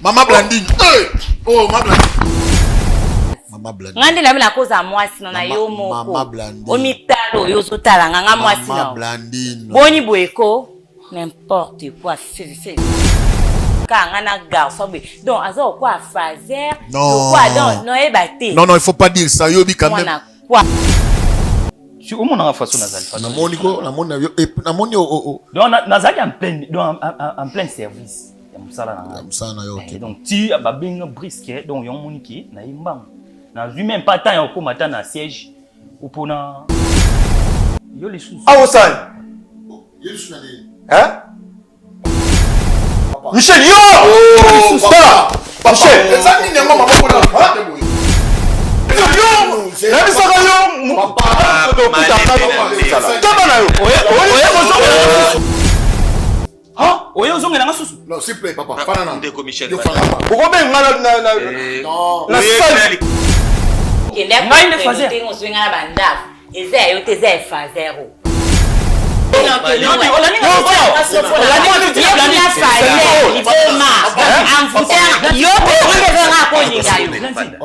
Maman Blandine. Oh, Maman Blandine. Maman Blandine. Ngandi na bila koza mwasi na yo moko. Maman Blandine. Omitalo yo sotala nganga mwasi na. Maman Blandine. Boni boeko n'importe quoi c'est. Quand on a garçon donc azo quoi fazer quoi donc non ebate. Non, il faut pas dire ça. Yobi quand même. Quoi? Tu au monde en façon nazali. Na moniko, na moni na moni donc nazali en plein service. Ya musala na. Musala na yo. Donc ti ba benga brisque donc yon moniki na imbang. Na vu même pas temps ya ko mata na siège ou pona yo les sous. Ah osal. Hein? Michel, yo! Oh, papa! Michel! Ça ni maman papa. Non, s'il te plaît, papa. Michel. Pourquoi même na salle? Il n'est pas de fazer. On se vient à la bande. Et c'est yo te fazer.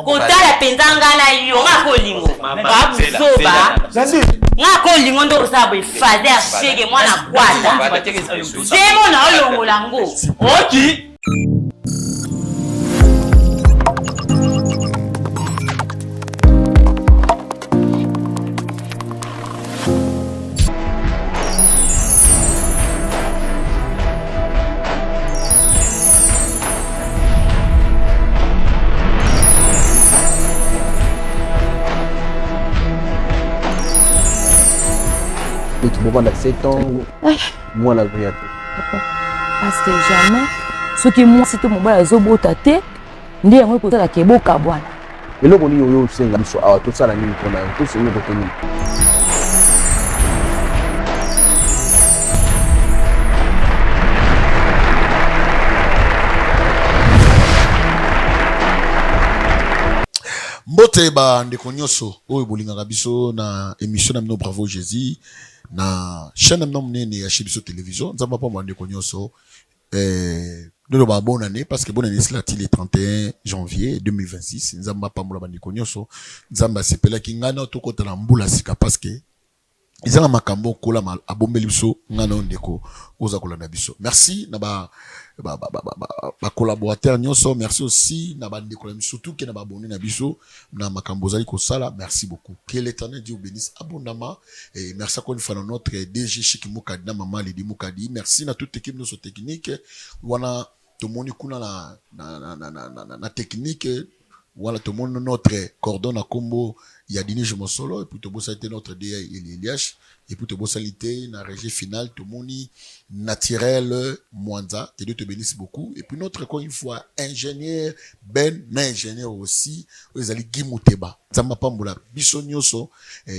Kotala penzanga na yo ngakolingo babuzoba ngakolingo ndo sabu fazer shege mwana kwata semo na olongola ngo oki Pendant 7 ans, moi la vérité. Parce que jamais, ce qui moi c'était mon bas zobo tate, ndi yango ko tala keboka bwana. Eloko ni yo senga biso awa to sala nini pona to senga ko toni. Mbote ba ndeko nyoso oyo bolingaka biso na émission na mino Bravo Jésus na chaîne na munene ya Chibiso télévision nzamba pa ndeko nyoso de ba bonne année parce que bonne année c'est le 31 janvier 2026 nzamba pa mula ba ndeko nyoso nzamba sepela ki ngana to kota na mbula sika parce que izanga makambo kola mal abombeli biso ngana ndeko oza kolanda biso merci na ba collaborateur nyonso merci aussi na ba ndeko surtout que na ba abonné na biso na makambo zali ko sala merci beaucoup que l'Éternel Dieu bénisse abondamment et merci encore une fois à notre DG Chiki Mukadi na maman Lady Mukadi merci na toute équipe notre technique wana to moni kuna na technique voilà tout le monde notre cordon à combo il y a Dini Jomosolo et puis tout ça était notre DA Eliash et puis tout ça était na régie finale tout le monde naturel Mwanza que Dieu te bénisse beaucoup et puis notre encore une fois ingénieur ingénieur aussi les ali Gimuteba Zamba Pambola Bisonyoso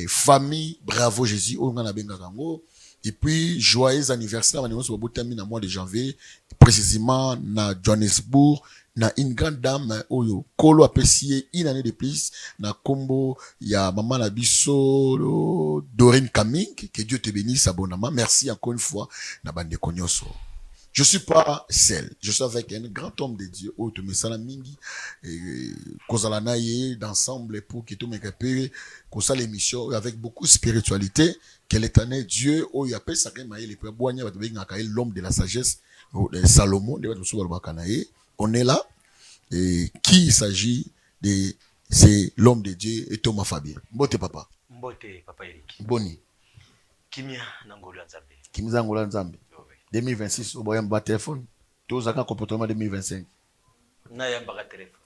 famille Bravo Jésus on a benga kango et puis joyeux anniversaire à na mois de janvier précisément na Johannesburg na une grande dame oyo kolo apprécié une année de plus na combo ya maman la biso Dorine Kaming que Dieu te bénisse abondamment merci encore une fois na bande konyoso je suis pas seul je suis avec un grand homme de Dieu oyo to mesala mingi kozala na ye d'ensemble pour que tout me repère kosa l'émission avec beaucoup de spiritualité que l'Éternel Dieu oyo appelle ça que maïe le peu boanya ba benga l'homme de la sagesse Salomon de on est là et qui il s'agit de c'est l'homme de Dieu et Thomas Fabien. Mbote papa Eric. Boni. Kimia Nangolo Nzambe. Kimia Nangolo Nzambe. 2026 au boyam ba téléphone. Tous un comportement 2025. Na yamba ka téléphone.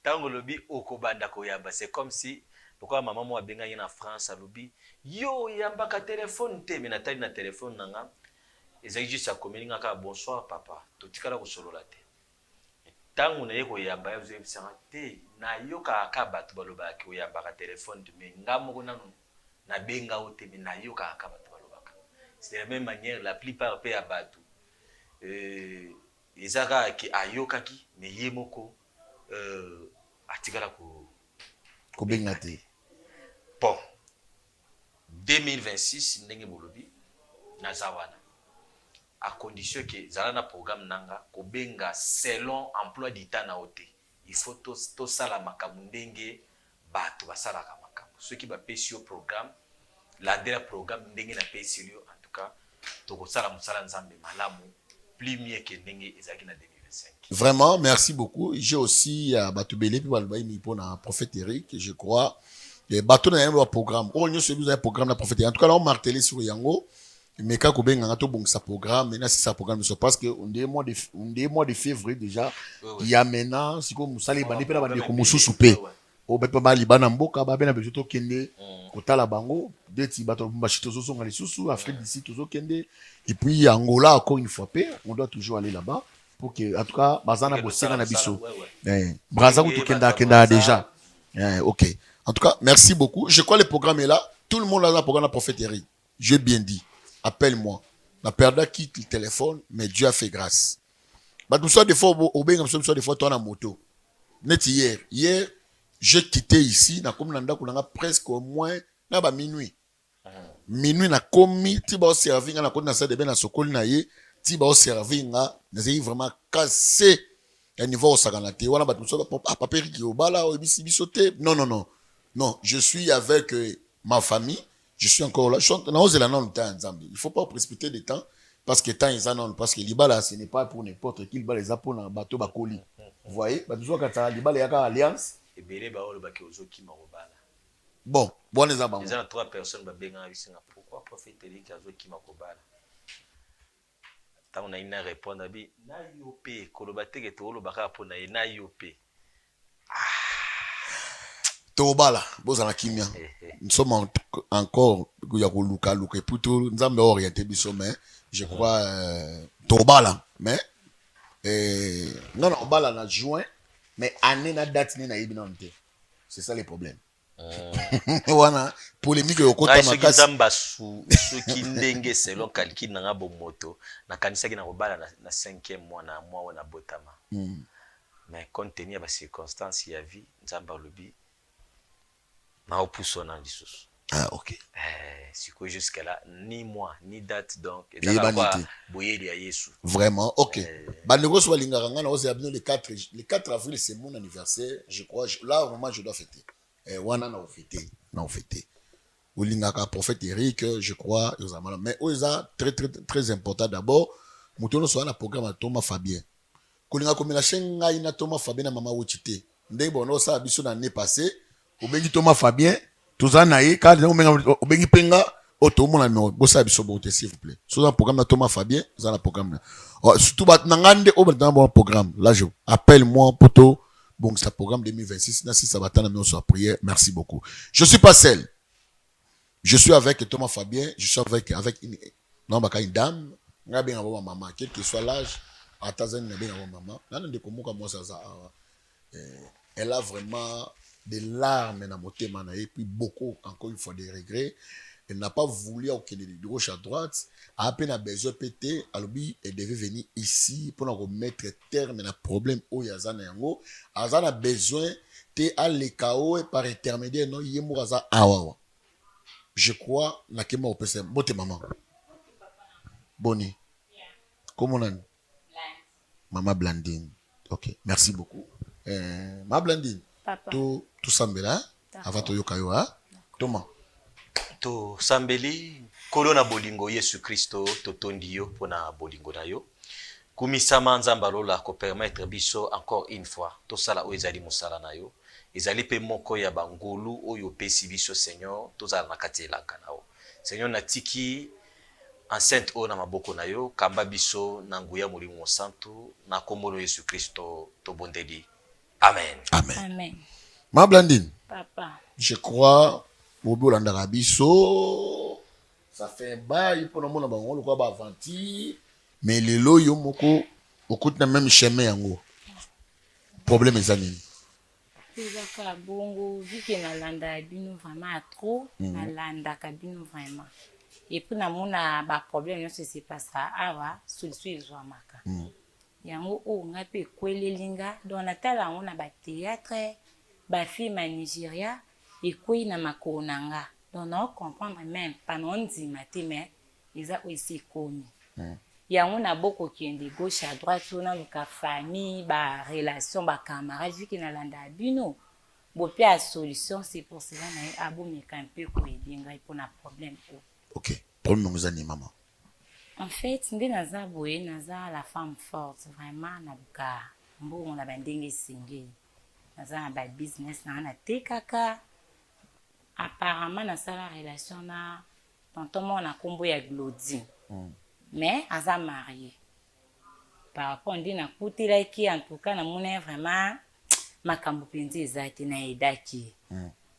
Tango lobi okobanda ko yamba c'est comme si pourquoi maman moi benga en France à lobi yo yamba ka téléphone te mais natali na téléphone nanga. Ezali juste à communiquer ka bonsoir papa to tikala ko solola te tangu na yeko yamba ya zebisanga te na yoka ka batu baloba ki oyamba ka téléphone de mais ngamo nanu na benga ote mais na yoka ka batu baloba c'est de la même manière la plupart pe ya batu ezaka ki ayoka ki mais yemoko atikala ko benga te bon 2026 ndenge bolobi na zawana à condition que zala na programme nanga ko benga selon emploi du temps na ote il faut to sala makambo ndenge bato basalaka makambo soki bapesi yo programme landela programme ndenge na pesi yo en tout cas tokosala mosala nzambe malamu plus mieux que ndenge ezalaki na 2025. Vraiment, merci beaucoup. J'ai aussi bato belé puis balbaï pour un prophète Eric, je crois. Et bato na un programme. Oh, nous sommes un programme na prophète Eric. En tout cas, là on martelé sur Yango. Mais quand on benga to bon sa programme, maintenant c'est sa programme parce que on est mois de février déjà. Il y a maintenant si comme musali bandi pe na bandi ko musu souper. O be pa bali bana mboka ba bena beto kende kotala bango deti bato mbashito zo songa les sous Afrique d'ici toujours kende et puis Angola encore une fois pe on doit toujours aller là-bas pour que en tout cas bazana bosenga na biso. Braza ko kenda déjà. OK. En tout cas, merci beaucoup. Je crois le programme est là. Tout le monde a un programme de prophète Eric. J'ai bien dit. Appelle-moi. La perda quitte le téléphone, mais Dieu a fait grâce. Bah, tout ça, des fois, au bien, comme ça, des fois, toi, en moto. Net hier. Hier, j'ai quitté ici, na comme nanda, qu'on a presque au moins, na ba minuit. Minuit, na commis, ti ba au servir, na kon na sa de ben na sokol na ye, ti ba au servir, na zé vraiment cassé. Un niveau au saganate. Voilà, bah, tout ça, papa qui au bas là, au bisoté. Non, non, non. Non, je suis avec ma famille. Je suis encore là. Il ne faut pas précipiter le temps parce que temps est non. Parce que l'Ibala, ce n'est pas pour n'importe qui. L'Ibala, les apôtres dans le bateau Bakoli. Vous voyez? L'Ibala, il y a une alliance. Bon, bon, les abans. Il y a 3 personnes qui ont pourquoi prophète Eric a qui m'a kobala. Tant on a une réponse, on a dit, na yope, kolobate ke tolo baka pour na yope. Tobala, bozana kimia. Nous sommes encore luka et plutôt nous sommes orientés biso mais je crois Tobala mais non non bala na juin mais année na date ni na yebinante. C'est ça le problème. Wana polémique au côté makasi nzamba soki ndenge selon calcul na ngabo moto na kanisa ki na kobala na 5e mois na mois na botama. Mais compte tenu ya ba circonstances ya vie nzamba lobi na opusona lisusu. Ah OK. Si quoi jusqu'à là ni mois ni date donc boyeli ya Yesu. Vraiment OK. Bandeko so linganga na ozabino le 4 avril c'est mon anniversaire, je crois là au moment je dois fêter. Wana na fêter. Olingaka prophète Eric, je crois mais oza très important d'abord mutono so na programme à Thomas Fabien. Kolinga komela shenga ina Thomas Fabien na mama Ochite. Ndenge bono sa biso na année passée, obengi Thomas Fabien, tozana ye ka obengi penga otomona no bosa biso bote s'il vous plaît. So dans programme na Thomas Fabien, za na programme. Surtout bat nangande au dans bon programme. Là je appelle-moi poto. Bon, c'est le programme 2026. Si ça va t'en sur prière. Merci beaucoup. Je suis pas seul. Je suis avec Thomas Fabien. Je suis avec une dame. Maman, quel que soit l'âge. Elle a vraiment des larmes dans mon thème. Et puis beaucoup, encore une fois, des regrets. Elle n'a pas voulu aucun de gauche à droite. À peine a besoin de péter. Alors, elle devait venir ici pour nous remettre terme à problème où Yazana Yango. Azana a besoin de aller KO par intermédiaire. Non, il y a awa. Je crois, na kema au PC. Bote maman. Boni. Comment on a? Maman Blandine. Ok, merci beaucoup. Maman Blandine. Papa. Tout semble là. Avant to yokayo ha. Thomas. To sambeli kolo na bolingo Yesu Kristo totondi yo pona bolingo na yo kumisama nzamba lola ko permettre biso encore une fois to sala o ezali musala na yo ezali pe moko ya bangulu oyo pesi biso Seigneur to zala na kati elanga na yo Seigneur natiki enceinte o na maboko na yo kamba biso na nguya molimo santo na komolo Yesu Kristo to bondeli amen. Amen. Amen. Ma Blandine. Papa. Je crois Bobo Landarabiso, ça fait un bail pour nous on le voit avanti, mais les lots yo moko okut na même chemin yango. Problème ezani. Ezaka bongo vu que na landa bino vraiment trop, na landa kabino vraiment. Et puis na mona ba problème yo se passe awa solution ezwamaka. Yango o ngape kwelelinga donc na tala on a ba théâtre, ba film à Nigeria. Et quoi na makonanga donc on comprendre même pas non dit maté mais ils a aussi connu yango na boko kende gauche à droite on a luka famille ba relation ba camarade vu que na landa bino bo pe a solution c'est pour cela na abo meka un peu ko edinga pour na problème. OK. Problème nous ani maman. En fait, nde naza boye naza la femme forte vraiment na luka mbongo na bandenge singe. Naza na ba business na tekaka. Apparemment na sala relation na tonton mon na kombo ya Glody. Mais aza marié. Par rapport ndi na kutila ki en tout cas na mona vraiment makambo penzi ezaki na edaki.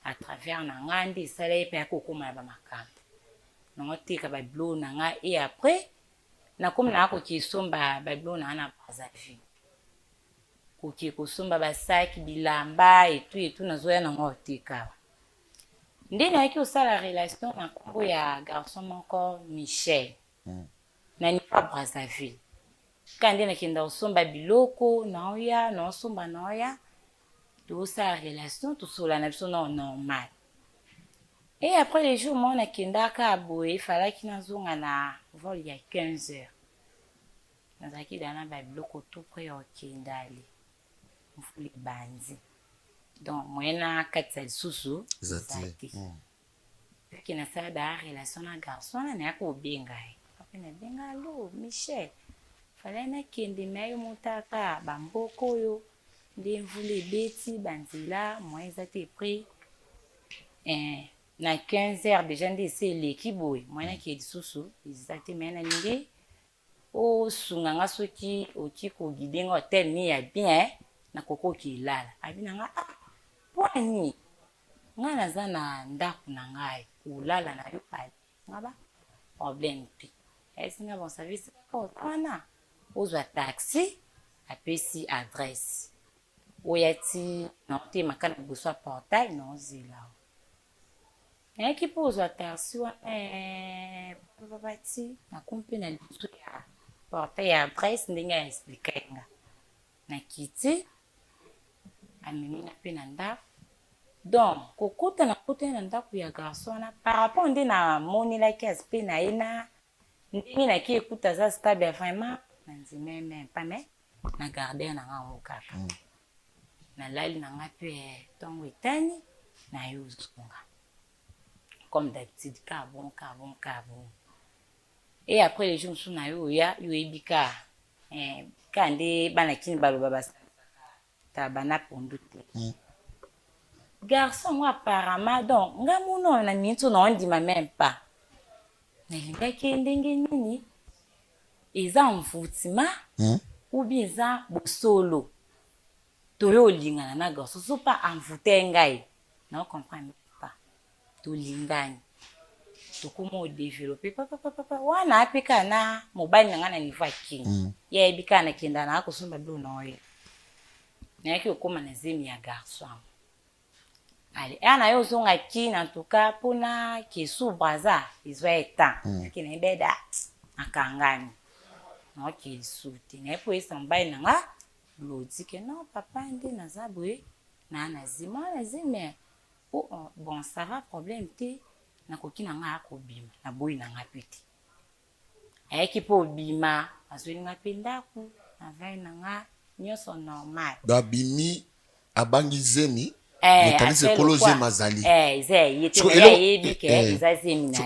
À travers na ngandi sala pe akokoma ba makambo. Na tika ba blo na nga et après na comme na ko ki somba ba blo na Brazzaville. Ko ki ko somba ba saki bilamba et tout na zoya na ngotika. Nde na yaki osala relation na kombo ya garçon moko Michel. Na nipa Brazzaville. Quand na kenda osomba biloko na oya na osomba na oya to sa relation to sola na biso na normal. Et après les jours mon na kenda ka boye fala ki na zonga na vol ya 15 heures. Nazaki dana ba biloko tout près au kendali. Mfuli banzi. Donc moi na katsa susu zati. Ki na sa da relation na garçon na yako benga. Na benga lo Michel fallait na kende nayo motaka bamboko yo nde mvule beti banzila moi ezate près na 15 heures déjà nde c'est l'équipe boy moi na ki disusu ezate mena nge o sunganga soki oki ko gidenga hotel ni ya bien na koko ki lala abina nga poani nga naza na ndaku na ngai ulala na yo pale ngaba problème pi esinga bon service ona ozwa taxi apesi adresse oyati na te makana boswa portail na ozila yaki po ozwa taxi wa babati na kumpe na liso ya portail ya adresse ndenge ya expliquer nga na kiti amemi na pe na ndako donc kokuta na ndako ya garçon na par rapport nde na monelaki aspect na ye na ndenge na ki ekuta za stable vraiment na nzime même pas mais na garder na nga kaka na lali na nga pe tongo etani na yo zunga comme d'habitude ka bon et après les jours sous na yo ya yo ebika kande bana kini baloba basa ta bana pondute garçon moi apparemment donc nga muno na minto na ondima même pas na lingaki ndenge nini eza mvutima ou bien eza bosolo toyo olingana na garçon so pas envoûter ngai na comprendre pas to lingani to komo développer papa wana apeka na mobile na ngana niveau akini ya ebika na kenda na akosomba blo na oyo na yaki okoma na zemi ya garçon. Allez, ana yo zonga ki en tout cas pona ki sous braza izwa eta ki na beda akangani no ki suti na po esamba na nga Glody que non papa ndi na zabwe na nazima bon ça va problème te na koki na nga akobima na boyi na nga pete ayaki po bima azweni nga pendaku na vai na nga nyoso normal da bimi abangi zemi mekanisi ekoloze mazali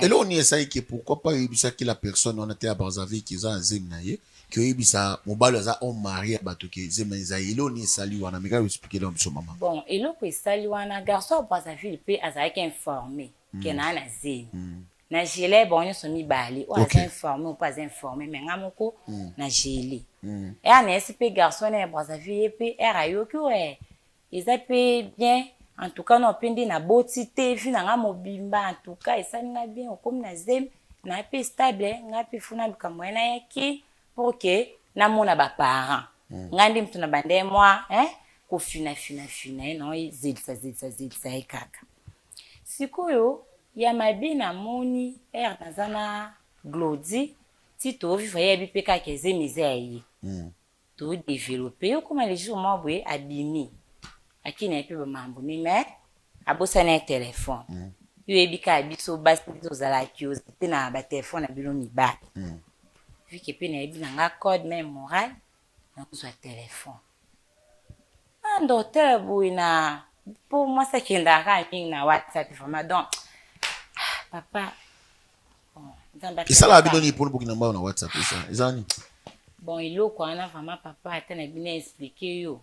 elo oni esai ke pourquoi pas oyebisaki la personne on était à Brazzaville qui za zemi na ye ki oyebisa mobali aza on mari bato ke zemi za elo oni esali wana meka expliquer le biso mama bon eloko esali wana garçon à Brazzaville pe azalaki informé ke na zemi na gelé bon nyonso mibale o aza informé ou pas informé mais nga moko na gelé et ana esi pe garçon na Brazzaville pe era yoki eza pe bien en tout cas no pendi na boti te fi na nga mobimba en tout cas esali nga bien comme na zemi na pe stable nga pe funa bikambo na yaki pour que na mona ba parents nga ndi mtu na bande moi ko fina no zilisa kaka sikoyo ya mabina moni nazana Glody ti to vivre ya bi pe kaka zemi zayi to développer comme les jours moi boye abimi akina pe ba mambo ni mais abosa na téléphone yo ebika biso basi to zala kios te na ba téléphone na bino mi ba vu que pe nayebi na nga code même moral nakozwa telefone ando hotel boye na po mwasi akendaka mingi na whatsapp vraiment donc papa esala bino nini mpona bokina mbao na whatsapp eza nini bon eloko wana vraiment papa ata na bino explike yo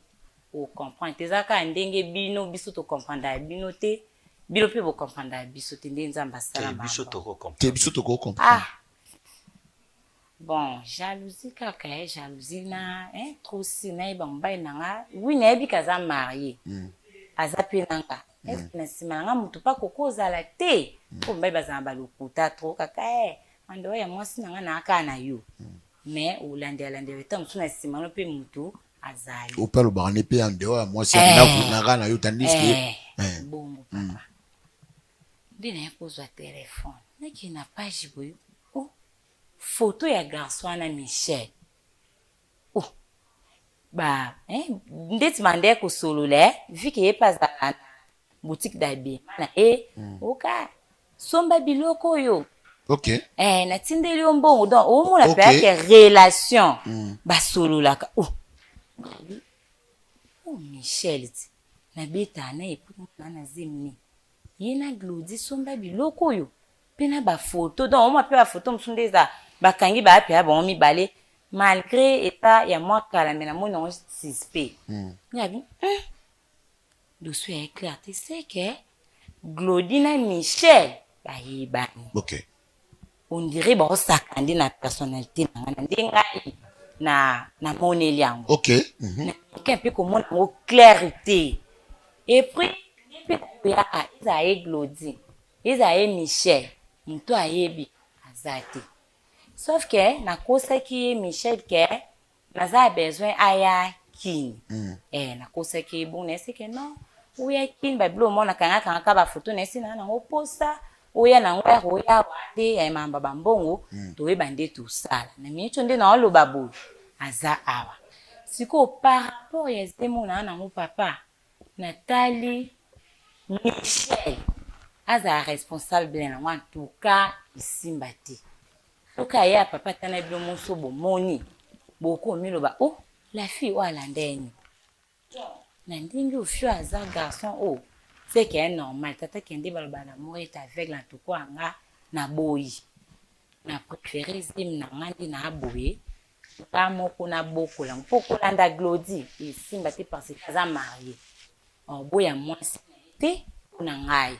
ocomprendre te eza kaka ndenge bino biso tocomprendre bino te bino mpe bocomprendre biso te nde nzambe asala te biso tokocomprendre bon jalousie kaka jalousie na trop si nayeba mobali na nga wi nayebi kaza marie aza mpe na nga na nsima na nga moto mpa kokozala te mpo mobali bazala balokuta tro kaka andoa ya mwasi na nga na aka na yo mais olandealandela eta mosu na nsima no mpe motu azali ope alobaka ne mpe andewa ya mwasi akunaka na yo tandiske bongo papa nde naye kozwa telefone nake na page boyo photo ya garçon wana Michel ndeti mandeye kosolola vi ke ye pazala na boutique d'habillement na oka somba biloko oyo natindeli yo mbongo donc omona mpe yake relation basololaka Michel ti nabeta na epona na zemne ye na Glodi somba biloko oyo mpe na bafoto donc omona mpe bafoto mosu nde eza bakangi baape ya bango mibale malgré eta ya mwa kala me namoni yango suspect yabi dossier ya éclair te c'est que Glodi na Michel bayebani on dirait baosakandi na personnalité na nga na nde ngai na moneli yango naike mpe komona yango clarité et puis mpe nayoyaka eza ye Glodi eza ye Michel moto ayebi aza te sauf que nakosaki ye Michel ke naza besoin aya kini nakosaki ye bongo nayesi ke non oya kini babilo omonaka ngakangaka bafoto nayesi na nango posa oya nango ya koya wande ya emamba bambongo toyeba nde tosala na minitio nde naoloba boye aza awa sikoyo par rapport ya zemo na nango papa natali Michel azala responsable nango en tout cas isimba te soki aye ya papa tana bino moso bomoni bokomiloba la fille oyo alandeni na ndenge ofio aza garçon c'est que normal tata kende baloba na moko ete aveugle en tout cas anga na boyi na préféré zemi na nga nde na aboye ka moko na bokola mpo kolanda Glodi esimba te parce que aza marie boya mwasi te mpona ngai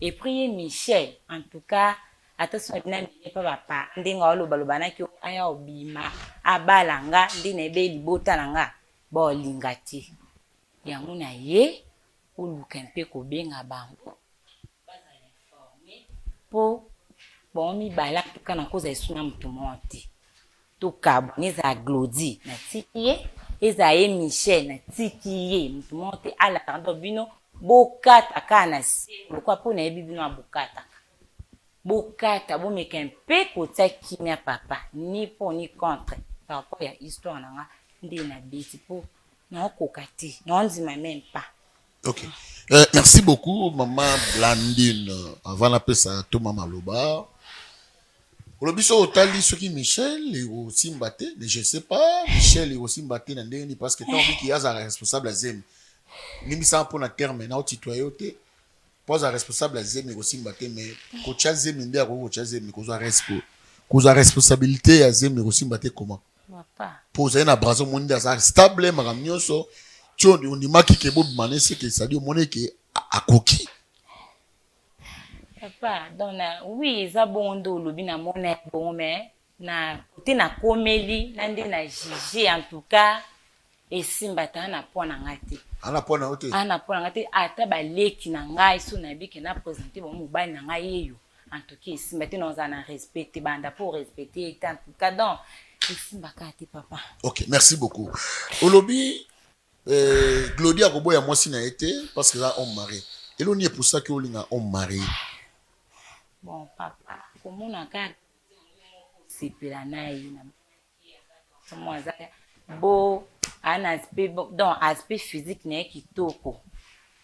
et puis ye Michel en tout cas attention ebina mine pa papa ndenge aolobaloba naki aya obima abala nga nde na ebe libota na nga baolinga te yango na ye oluka mpe kobenga bango bazala informe mpo bongo mibala tuka na koza esuna motu moko te tokabwana eza Glodi natiki ye eza ye Michel natiki ye motu moko te alaka ndo bino bokata kaka na se lokwa mpo nayebi bino abokataka bokata bomeka mpe kotia kimia papa ni pour ni contre par rapport ya histoire na nga nde na beti mpo naokoka te naondima même pas merci beaucoup maman Blandine avant napesa to mama loba olobi so otali soki Michel ekosimba te je sais pas Michel ekosimba te na ndenge nini parce que tant ki azala responsable ya zemi nimisala mpona terme na otitoye yo te mpo azala responsable ya zemi ekosimba te mais kotya zemi nde akoki kotya zemi kozwa responsabilité ya zemi ekosimba te comment mpo ozali na brazo omoni nde aza stable makambo nyonso ti ondimaki ke bobima na eseke sadi omoni ke akoki papa donc oui eza bongo nde olobi na mona bongo mais na kote nakomeli na nde na juge en tout cas esimba ta na mpo na nga te ana mpo na yo te ana mpo na nga te ata baleki na ngai so nayebike na présente bango mobali na ngai yeyo en tout cas esimba te naoza na respect te banda mpo respecte ete en tout cas donc esimba kaka te papa merci beaucoup olobi Glodi akoboya mwasi na ye te parce que eza homme marié eloni pour ça ke olinga homme marié bon papa komona kaka sepela na ye na mwaza bo un aspect donc aspect physique na ye kitoko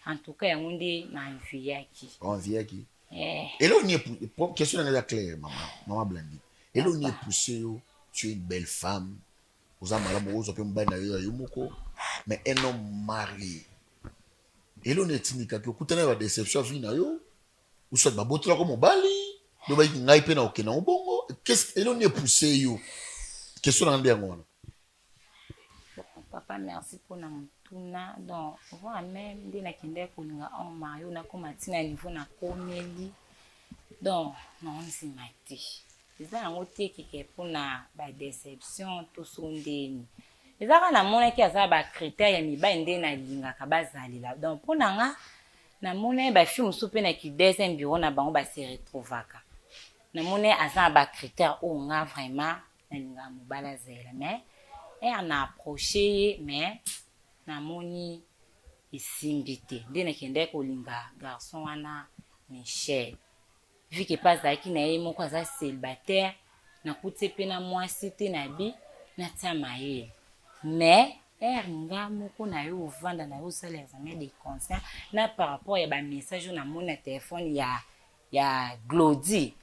en tout cas yango nde na enviaki eloni question na eza claire mama Blandine eloni poussé yo tu es une belle femme. Vous avez mal amoureux, vous avez mais un homme marié. Et l'on est indiqué que vous avez une déception vie na yo. Vous soit baboto comme bali. Vous avez une ngaïpe na okena obongo. Qu'est-ce que l'on est poussé yo? Question dans bien moi. Papa, merci pour la mutuna. Donc, voilà même dès la kende kolinga en mario na komatina niveau na komeli. Donc, non c'est mati. Eza yango te keke pona ba déception to sondeni. Eza kana mona ki aza ba critère ya mibali nde na lingaka bazalila. Donc pona nga na mona ba fi musu pe na ki deuxième bureau na bango ba se retrouvaka. Na mona aza ba critère o nga vraiment na linga mobala zela mais on a approché mais na moni isimbité. Nde na kende ko linga garçon wana Michel. Vu que pas zaki na ye moko aza célibataire na kuti pe na mwasi te na bi na tia maye mais nga moko na yo ovanda na yo osala examen de conscience na par rapport ya ba message na mona téléphone ya Glody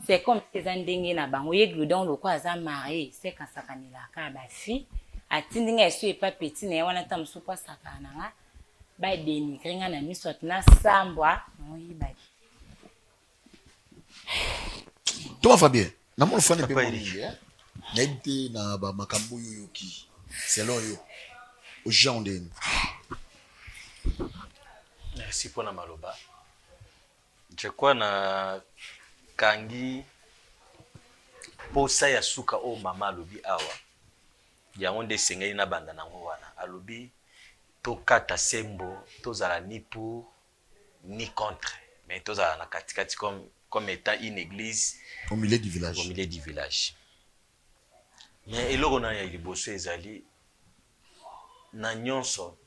c'est comme eza ndenge na bango ye Glody on lokwa aza marié c'est quand sakanelaka ba fille atindi nga esu epa petit na ye wana ta mosu po asakana nga ba dénigrer nga na miso na sambwa oyiba. Thomas Fabien, na mon fan pe moningi hein. Na été na ba makambo yoki. Selon yo. Au Jean de. Merci pour la maloba. Je crois na kangi posa ya suka o mama alobi awa. Ya onde sengeli na banda nango wana. Alobi to kata sembo to zala ni pour ni contre. Mais to zala na katikati comme étant une église au milieu du village. Au milieu du village. Mais eloko na ya liboso ezali na nyonso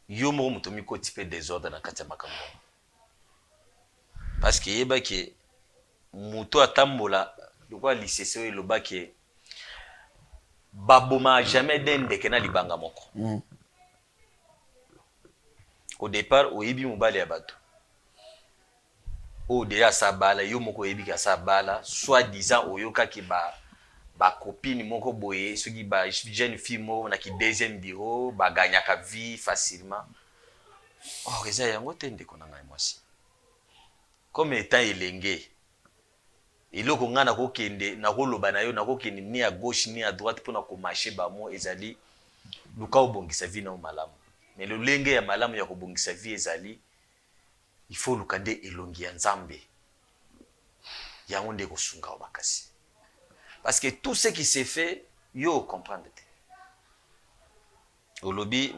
yo mo muto mikoti pe désordre na kati ya makambo. Parce que yeba ke muto atambola lokwa lisese eloba ke baboma jamais dendeke na libanga moko. Au départ oyebi mobali ya bato. O déjà sabala yo moko yebi ka sabala soit disant oyoka ki ba copine moko boye soki ba jeune fille mo na ki deuxième bureau ba gagnaka vie facilement. Oh eza yango te ndeko na ngai mwasi. Comme étant elenge eloko nga na kokende na koloba na yo na kokende ni à gauche ni à droite pona ko marcher ba mo ezali luka obongisa vie na malamu. Mais le lenge ya malamu ya kobongisa vie ezali il faut lukande elongi ya nzambe ya onde ko sunga obakasi. Parce que tout ce qui s'est fait yo comprendre te. Olobi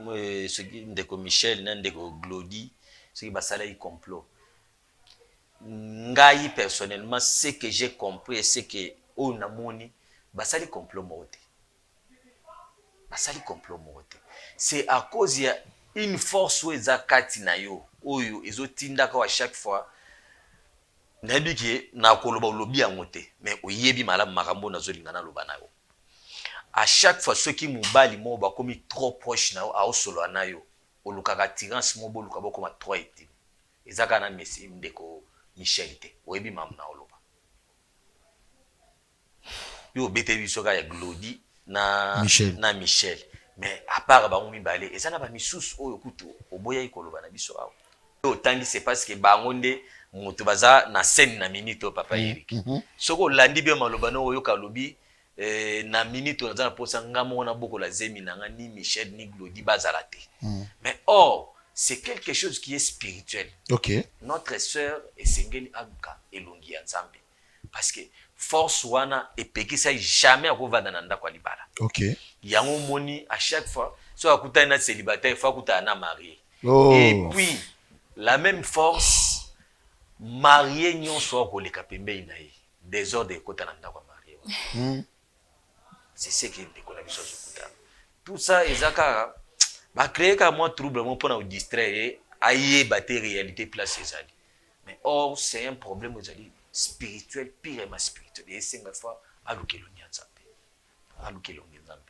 ce qui ndeko Michel na ndeko Glody ce qui basala y complot. Ngai personnellement ce que j'ai compris c'est que on a moni basali complot mote. Basali complot mote. C'est à cause ya une force où ezakati na yo oyo ezotindaka à chaque fois nabiki na koloba lobi yango te mais oyebi malamu makambo nazolingana loba na yo à chaque fois ceux qui mobali mo ba komi trop proche na yo a osolo na yo olukaka tirance mo boluka bokoma trop intime ezaka na mesi ndeko Michel te oyebi mamu na oloba yo bete biso ka ya Glody na Michel mais à part ba mumi balé et ça na ba misusu oyo kutu oboya ikoloba na biso awo autant c'est parce que bangonde moto baza na scène na minute papa Eric soko landi bien maloba no oyo kalobi na minute on za posa ngamo na boko la zemi na ni Michel ni Glody bazala te mais or c'est quelque chose qui est spirituel. OK. Notre sœur est sengeli aluka elongi ya nzambe parce que force wana epekisa jamais akovanda na ndako libala. OK. Yango moni à chaque fois so akutana na célibataire faut akutana na marié. Oh. Et puis la même force marié nyonso akoleka pembei na ye désordre ekota na ndako marié. C'est ce qui est la biso kutana. Tout ça ezaka ba créer ka moi trouble mon pour nous distraire aïe battre réalité place ezali. Mais or c'est un problème ezali spirituel purement spirituel et c'est une fois alukelo nyanzambe. Alukelo nyanzambe.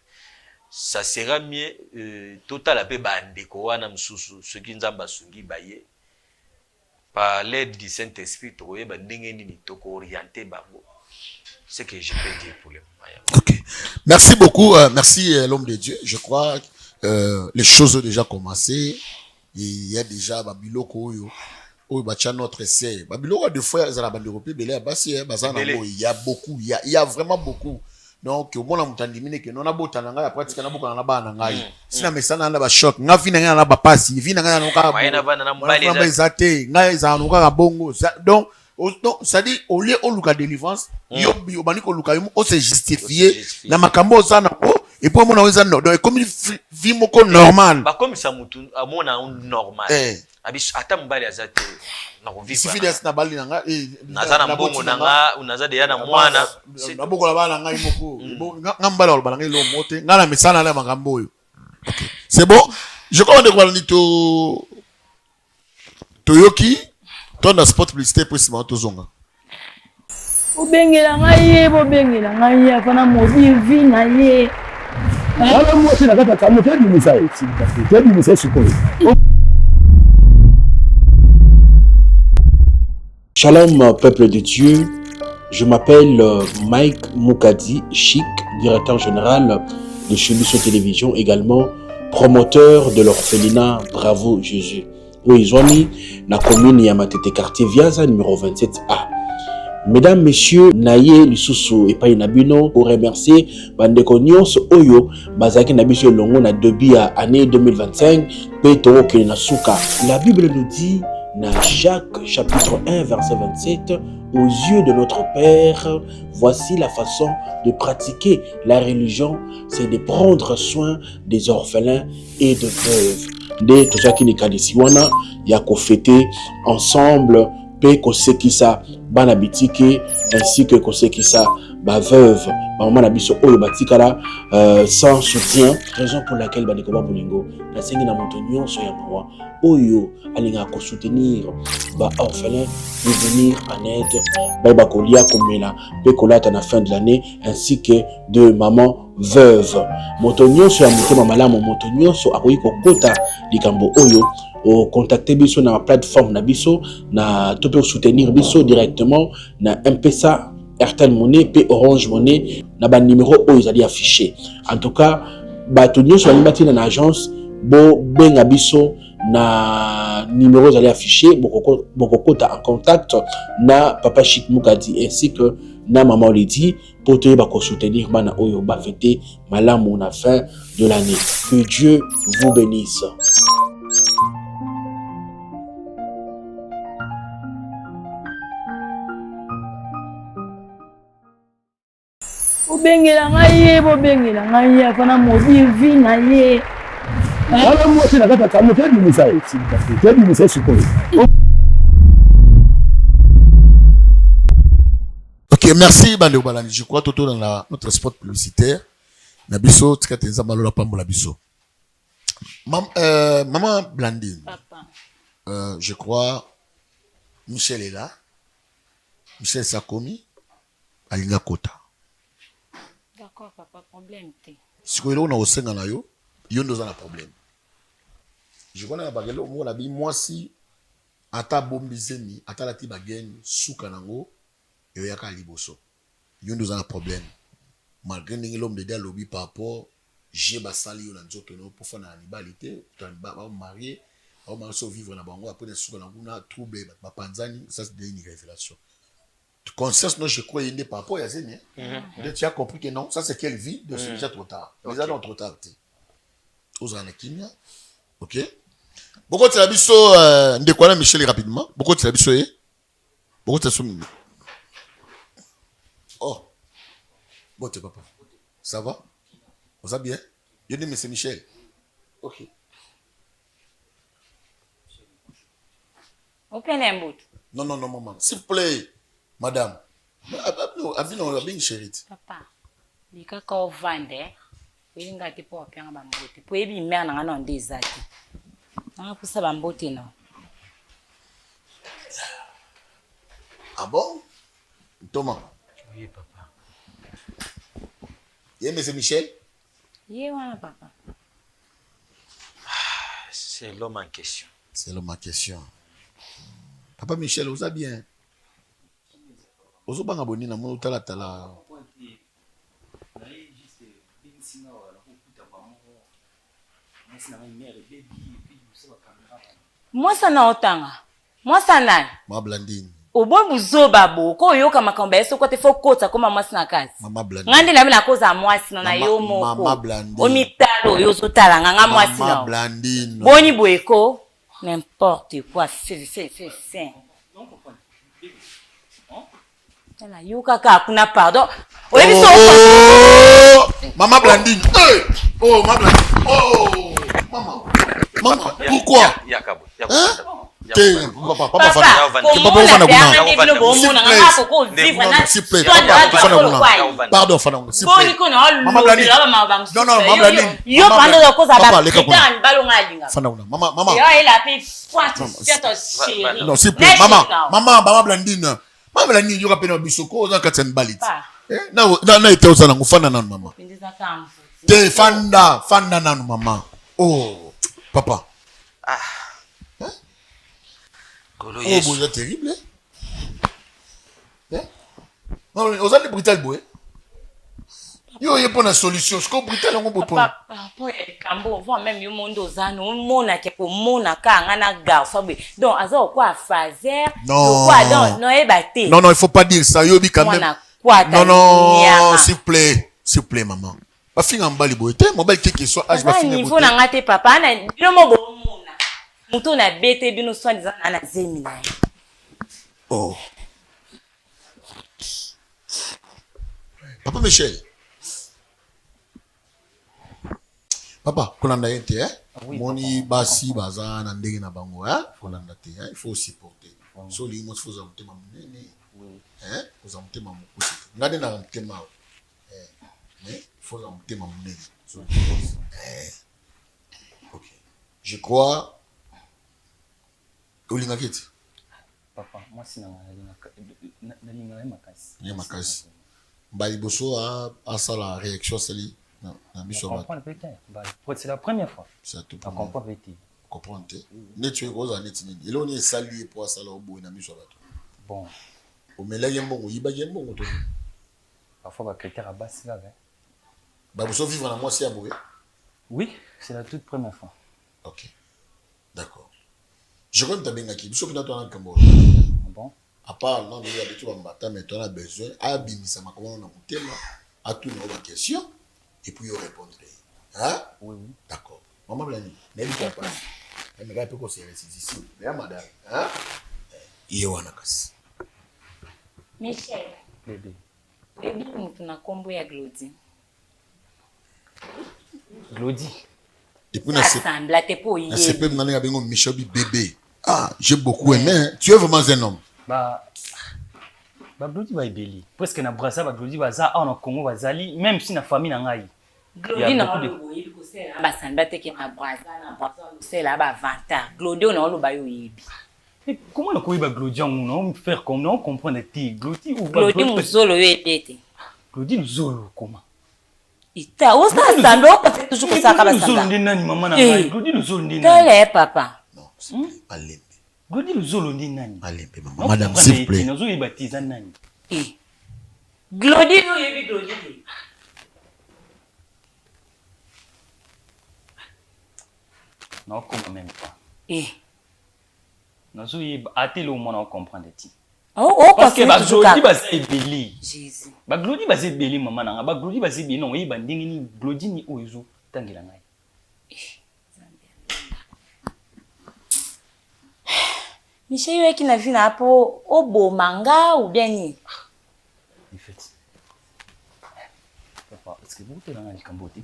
Ça sera mieux total ape bandeko wana msusu ce qui nzamba sungi baye par l'aide du Saint-Esprit toye ba ndenge nini toko orienter bango ce que je peux dire pour le moment. Ok. Merci beaucoup. Merci l'homme de Dieu. Je crois les choses ont déjà commencé. Il y a déjà Babiloko où notre essai. Babiloko de fois ils ont Européen il y a beaucoup. Il y a vraiment beaucoup. Donc au moins on t'a dit que non a beau tananga la pratique na boka na ba na ngai. Sina mesana na ba choc. Nga vina nga na ba pass. Vina nga na ka. Nga ezate. Nga ezanu ka bongo. Donc ça dit au lieu au luka délivrance yo bani ko luka yo se justifier na makambo za na ko et puis mon weza no donc comme vie moko normal ba comme ça mutu amona normal abis ata mbali azate na ko vivre si fides na bali nanga naza na mbongo nanga unaza de yana mwana na boko la bala ngai moko nga mbala lo bala ngai lo mote nga na misana na makambo yo c'est bon je crois de quoi ni to Toyoki ton spot publicité pour Simon Tozonga. Bobengela ngai bobengela ngai afana mobile vi na ye. Wala mo sina kata kama tedi misai. Tedi misai sikoyo. Shalom peuple de Dieu. Je m'appelle Mike Mukadi Chic, directeur général de Chemisso Télévision, également promoteur de l'orphelinat Bravo Jésus. Oui, ils ont mis la commune Yamatete quartier Viaza numéro 27A. Mesdames, messieurs, Naye Lisusu et Painabino pour remercier Bandeko Nyonso Oyo, Bazaki Nabiso Longo na Debi à année 2025, Petoro Kenasuka. La Bible nous dit, dans Jacques chapitre 1 verset 27, aux yeux de notre Père, voici la façon de pratiquer la religion, c'est de prendre soin des orphelins et de veuves. De tozaki ni kanisi wana ya kofete ensemble pe kosekisa bana bitike ainsi que kosekisa ba veuve ba mama na biso oyo batikala sans soutien, raison pour laquelle bandeko ba bolingo na sengi na moto nyonso ya mawa oyo alinga ko soutenir ba orphelins et venir en aide ba kolia komela pe kolata na fin de l'année ainsi que de maman veuve. Moto nyonso ya motema malamu moto nyonso akoyi kokota likambo oyo o contacter biso na plateforme na biso na to peut soutenir biso directement na M-Pesa, Airtel Money pe Orange Money na ba numéro oyo ezali affiché. En tout cas bato nyonso balibati na agence bo benga biso na numéro ezali affiché bokokota en contact na Papa Chic Mukadi ainsi que na Maman Lydie pour te soutenir bana oyo ba fêter malamu na fin de l'année. Que Dieu vous bénisse. Bobengela ngai afana mobile vi na ye. Wala mo sina kata kama tedi misai. Tedi misai sikoyo. Ok, merci Bande Balani. Je crois tout dans notre spot publicitaire. Nabiso, tikatenza malola pambola biso. Maman Blandine. Papa. Je crois Michel est là. Michel Sakomi. Alinga Kota. D'accord, papa, problème te. Si vous avez un na yo, yo nous a un problème. Je connais la baguette, on a dit moi si ata bombizemi, ata la ti bagen souka nango, yo yaka liboso. Yo nous a un problème. Malgré l'homme de dia lobby par rapport, j'ai basali yo na nzoto no pour faire na animalité, pour ba marié, on va vivre na bango après souka nango na trouble ba panzani, ça c'est une révélation. Conscience, non, je crois qu'il n'est pas rapport à Zéné. Tu as compris que non, ça c'est quelle vie, de c'est déjà trop tard. Déjà non, trop tard. Aux Anakimia. Ok. Beaucoup de l'habisso, de quoi Michel rapidement. Beaucoup de l'habisso, beaucoup de l'habisso. Oh. Bon, t'es papa. Ça va? Vous allez bien? Je dis, mais c'est Michel. Ok. Open un bout. Non, non, non, maman. S'il vous plaît. Madame, abino chérie. Papa, lika ka vande, winga te po apia bambote. Po ebi mère na ngana ndezati. Na pusa bambote no. Ah bon? Thomas. Oui, papa. Yé, monsieur Michel? Yé, wana papa. C'est l'homme en question. C'est l'homme en question. Papa Michel, vous allez bien? ozobanga boni na mona tala. Mwasa na otanga. Mwasa nani? Mama Blandine. Obo buzoba bo ko yoka makambo yeso ko te fo kota koma mwasi na kazi. Mama Blandine. Ngandi na mina koza mwasi na yo moko. Mama Blandine. Omitalo yo zotala nganga mwasi na. Mama Blandine. Boni boeko n'importe quoi fait. Tala yoka ka kuna pardon. Oyebi so Mama Blandine. Oh Mama Blandine. Oh Mama. Pourquoi? Yakabo. Papa pardon, Mama Blandine. Non, Mama Blandine. Yo prendre de cause à Papa, la putain ballon à linga. Maman. Yo il a fait chérie. Non, s'il vous plaît, Mama Blandine. Mama Blandine, yo rappelle bisoko za katsen balit. Na ete ozana ngufana nanu mama. Te fanda nanu mama. Oh, papa. Oh, bon, c'est terrible. Ozali brutal boy. Yo yé pour la solution. Ce qu'on brutal on peut prendre. Papa, kambo, voit même yo mondo zano, mona ke ko mona ka ngana ga fabe. Donc azo quoi fazer? Non. Quoi donc non ebate. Non, il faut pas dire ça. Yo bi quand même. Non, s'il vous plaît maman. Ba finga mbali boy. Te mobile qui soit âge ba finga. Niveau na ngate papa na bino mo bo mona. Muto na bete bino soin disant na zemi na. Oh. Papa Michel. Papa, kolanda yente moni basi baza na ndenge na bango kolanda te il faut supporter. So li mo faut zamutema munene. Faut zamutema mukusi. Ngade na mutema. Mais faut zamutema munene. So OK. Je crois Olinga kiti. Papa, moi si na linga makasi. Ni makasi. Bali boso a ça la réaction sali. Non, c'est la première fois. C'est tout. On comprend peut-être. Comprendre. Ne tu es gros net ni. Il on est sali pour ça là au bout na miso bato. Bon. O mela yembo yiba yembo to. Parfois ba critère à bas là. Ba boso vivre na moi si aboué. Oui, c'est la toute première fois. OK. D'accord. Je connais ta benga ki. Biso pina to na kambo. Bon. À part non il y a des trucs en bata mais tu as besoin à bimisa makomo na mutema à tout nos questions. Et puis, vous répondrez. Hein? Oui. D'accord. Maman Blandine, n'hésitez pas. Elle me regarde un peu c'est ici. Mais madame, hein? Il y a un akas. Michel. Bébé. Bébé, nous na combo ya Glody. Glody. Et puis, ensemble, là, t'es pour y aller. C'est pas Michel bébé. Ah, j'ai beaucoup aimé. Tu es vraiment un homme. Glody va ébéli. Presque na brasa Glody va za en Congo va zali même si na famille na ngai. Glody na lo boyi ko se ba sanda te ke na brasa c'est là ba 20 ans. Glody na lo ba yo yebi. Mais comment on connaît Glody on faire comme on comprend des Glody ou Glody muzolo yo epete. Glody muzolo comment? Ita o sa sando ko te toujours ko sa ka ba sanda. Muzolo ndi nani mama na ngai? Glody muzolo ndi nani? Tele papa. Non, c'est pas limpe. Glody muzolo ndi nani? Alimpe maman. Madame s'il vous plaît. Nous y baptiser nani? Glody yo yebi Glody. Non, comment même pas. Nous y attendons au moins on comprend des ti. Parce que Glody va s'ébéli. Jésus. Glody va s'ébéli maman na nga. Glody va s'ébéli non, y bandingi ni Glody ni oizo tangela ngai. Michel yo qui na vu na po obo manga ou bien ni? En fait. Papa, est-ce que vous êtes dans le Cambodge?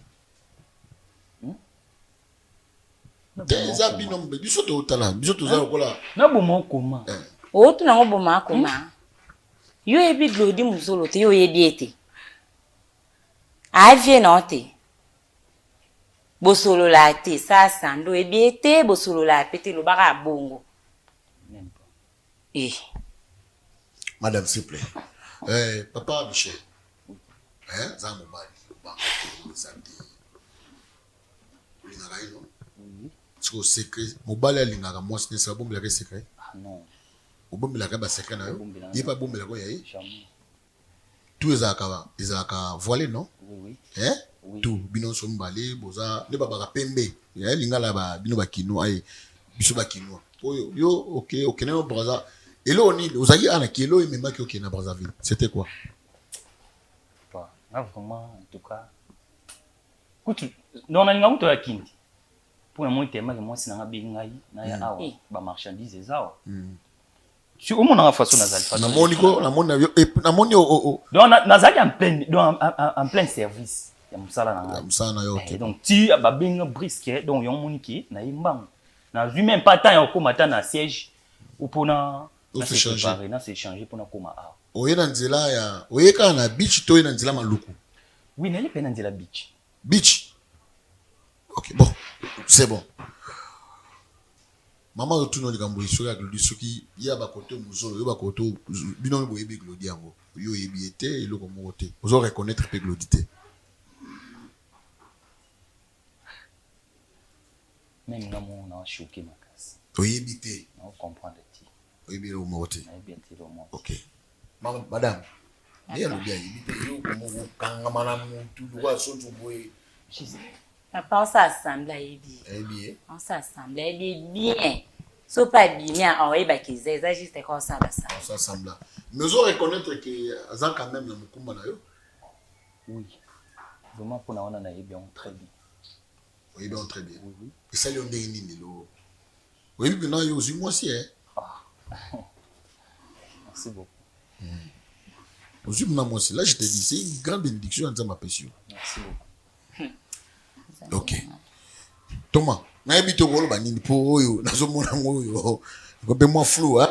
Des abinom, biso to tala, biso to za kola. Na bomo comment? O tu na ngo boma koma. Yo ebi Glody muzolo te yo yebi ete. Avie non te. Bosolo la te sa sando ebi ete bosolo la pete lo baka bongo. Même pas. Madame s'il vous plaît. Papa Michel. Ça mon mari. Bah, ça c'est secret. Mon balai lingara moi c'est ça bon le secret. Ah non. obombelaka baseka na yo Obombelanga. ye pa bombelaka ya ye Jamais. tout ezalaka voilé non Oui. hein Oui. tout bino so mbale boza ne babaka pembe ya lingala ba bino bakino ay biso bakino oyo yo ok na braza elo ni ozaki ana kilo et même qui na Brazzaville c'était quoi Pas vraiment en tout cas. Kutu non na ngamuto ya kindi. Pour moi tema que moi sinanga bingai na ya awa ba marchandise ezawa. Tu au mona façon nazali fa. na moniko na mona yo na moni Donc nazali en plein service. Ya musala na ngai. msana yo ok Donc ti ba binga brisket donc yon moniki na imbango. Na vu même pas temps ya komata na siège ou pona Ou se changer. na se changer pona koma awa. oye na nzela ya oye ka na beach to na nzela maluku Oui, nali pena nzela beach. beach ok bon c'est bon maman yo tuno likambo iso ya glodi soki ya ba koto muzolo yo ba koto bino bo yebi glodi yango yo yebi ete eloko moko te ozo reconnaître pe glodi te Même ngamo na choqué makasi. oyebi te Na comprendre ti. oyebi eloko moko te Na bien ti lo mo. ok madame ye alobi ayebi te eloko moko okangama na mutu lokwa soki boye Papa, on s'assemble à Ebi. ayebi ye On s'assemble à Ebi bien. So pas bien, on va y c'est juste comme ça. on s'assemble là mais ozo reconnaître que azan quand même na mukumba na yo Oui. Vraiment pour na on a bien très bien. oyebi on très bien Oui. esali yo ndenge nini lo oyebi mpena yo ozwi mwasi e Merci beaucoup. ozwi mpena mwasi là je te dis c'est une grande bénédiction ya nzambe apesi yo Merci beaucoup. ok toma nayebi te koloba nini mpo oyo nazomona ngo oyo ekope mwa flou a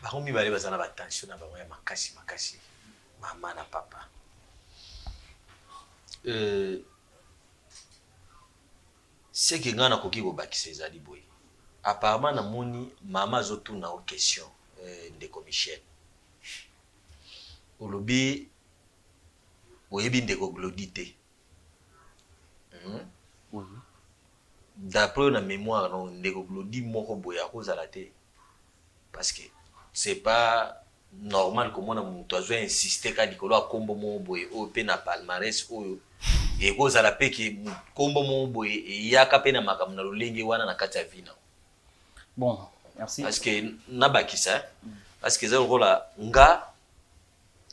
bango mibale baza na batension na bango ya makasi mama na papa seke ngai nakoki kobakisa ezali boye apparemment namoni mama azotuna o question ndeko Michel olobi oyebi ndeko Glodi te d'après na mémoire non ndeko Glodi moko boye akozala te parce que c'est pas normal que mona mutu azwa insister ka likolo akombo moko boye oyo mpe na palmarès oyo ekozala mpe ke kombo moko boye eyaka mpe na makambo na lolenge wana na kati ya vina. Bon, merci. Parce que nabakisa parce que ezali lokola nga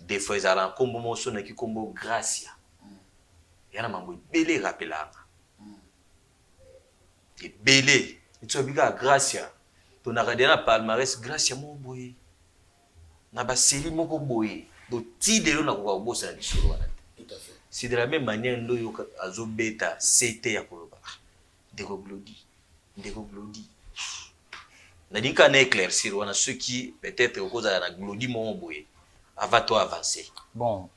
des fois ezala nkombo moko sonaki kombo Gracia yana mambo ebele erapelanga ebele eti obika Gracia tonaka de na palmarès Gracia moko boye na baseli moko boye boti lelo nakoka kobosa na lisolo wana te. tout à fait C'est de la même manière ndoyo azobeta CT ya koloba ndeko Glodi nadika na éclaircir wana ceux qui peut-être okozala na Glodi moko boye avant toi avancer. Bon,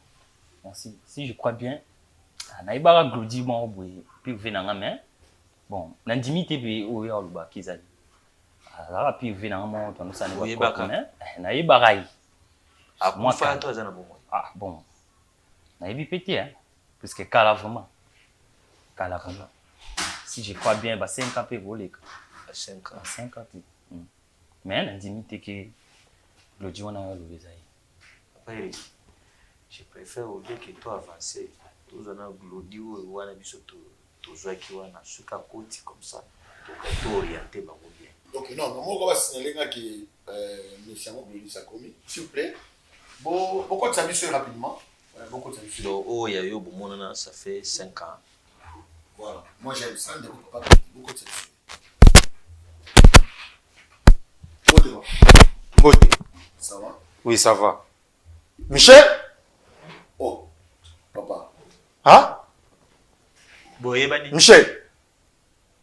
merci. Si je crois bien, naibara Glodi mo boye puis venanga mais bon, nandimité be oya oluba kizali. Alors puis venanga mo to nosani Oui, ba baka. mais naibara yi. Moi, Akufa quand- toi azana bongo. Ah bon. Naibi petit hein parce que kala vraiment. Si je crois bien, bah 5 ans peut voler. À 5 ans. 5 ans. Mais nandimité que Glodi wana yo lobeza yi. Après je préfère au lieu que toi avancer. Tous on a Glodi ou wana biso tozwaki wana suka koti comme ça. Donc orienter bango bien. donc non moko basignaler nga ke monsieur yango Glodi Sakomi s'il vous plaît bokotisa biso rapidement bokotisa biso Donc oh ya yo bomonana ça fait 5 ans. voilà moi j'aime ça ndeko papa bokotisa biso Botema. Mbote. Ça va Oui, ça va. Michel? oh papa Hein? Boye bani. Michel?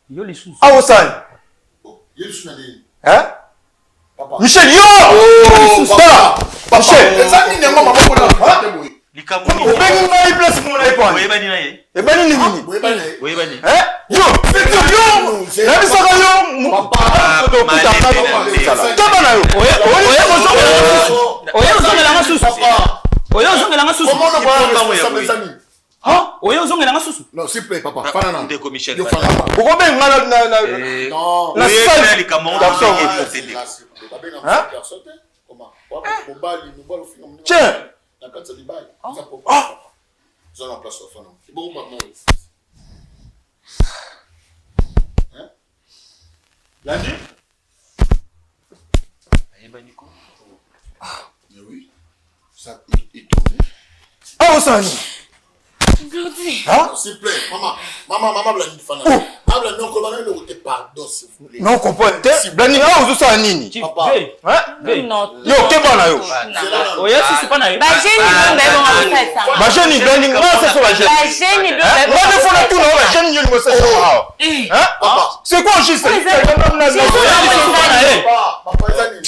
Yo les sous. Ah, Osan? oh ye lisu na nini Hein? papa Michel, yo! oh Tala! Michel! eza nini yango maboko na te boye Likambo ni. Obengi ngai place mon iPhone. Boye bani na ye. Ebani nini? boye bana ye Boye bani. Hein? Yo! Victor, yo! Nabisaka yo! papa Taba na yo! Oya ozongelanga susu. Oya ozongelanga susu. comment on va responsable zami Ha? oyo ozongela nga susu Non, s'il te plaît, papa. Fanana. Ndeko Michel. Yo fanana. Pourquoi bien na Non. la salle Comment Tiens. Lundi? Mais oui. Ça, il tournait. Ah, Osani. Hein? S'il te plaît, maman, Blani Fanana. Blani, non, comment on a pardon, s'il vous plaît. Non, comprends. Blani, ah, ozo sa nini. Papa. Yo, keba na yo. oyo susu mpa na ye Bajeni Blani, nga ça va jeune. Moi, je fais tout non, bajeni yo mo ça. Hein? Papa. C'est quoi juste? Papa, Zani.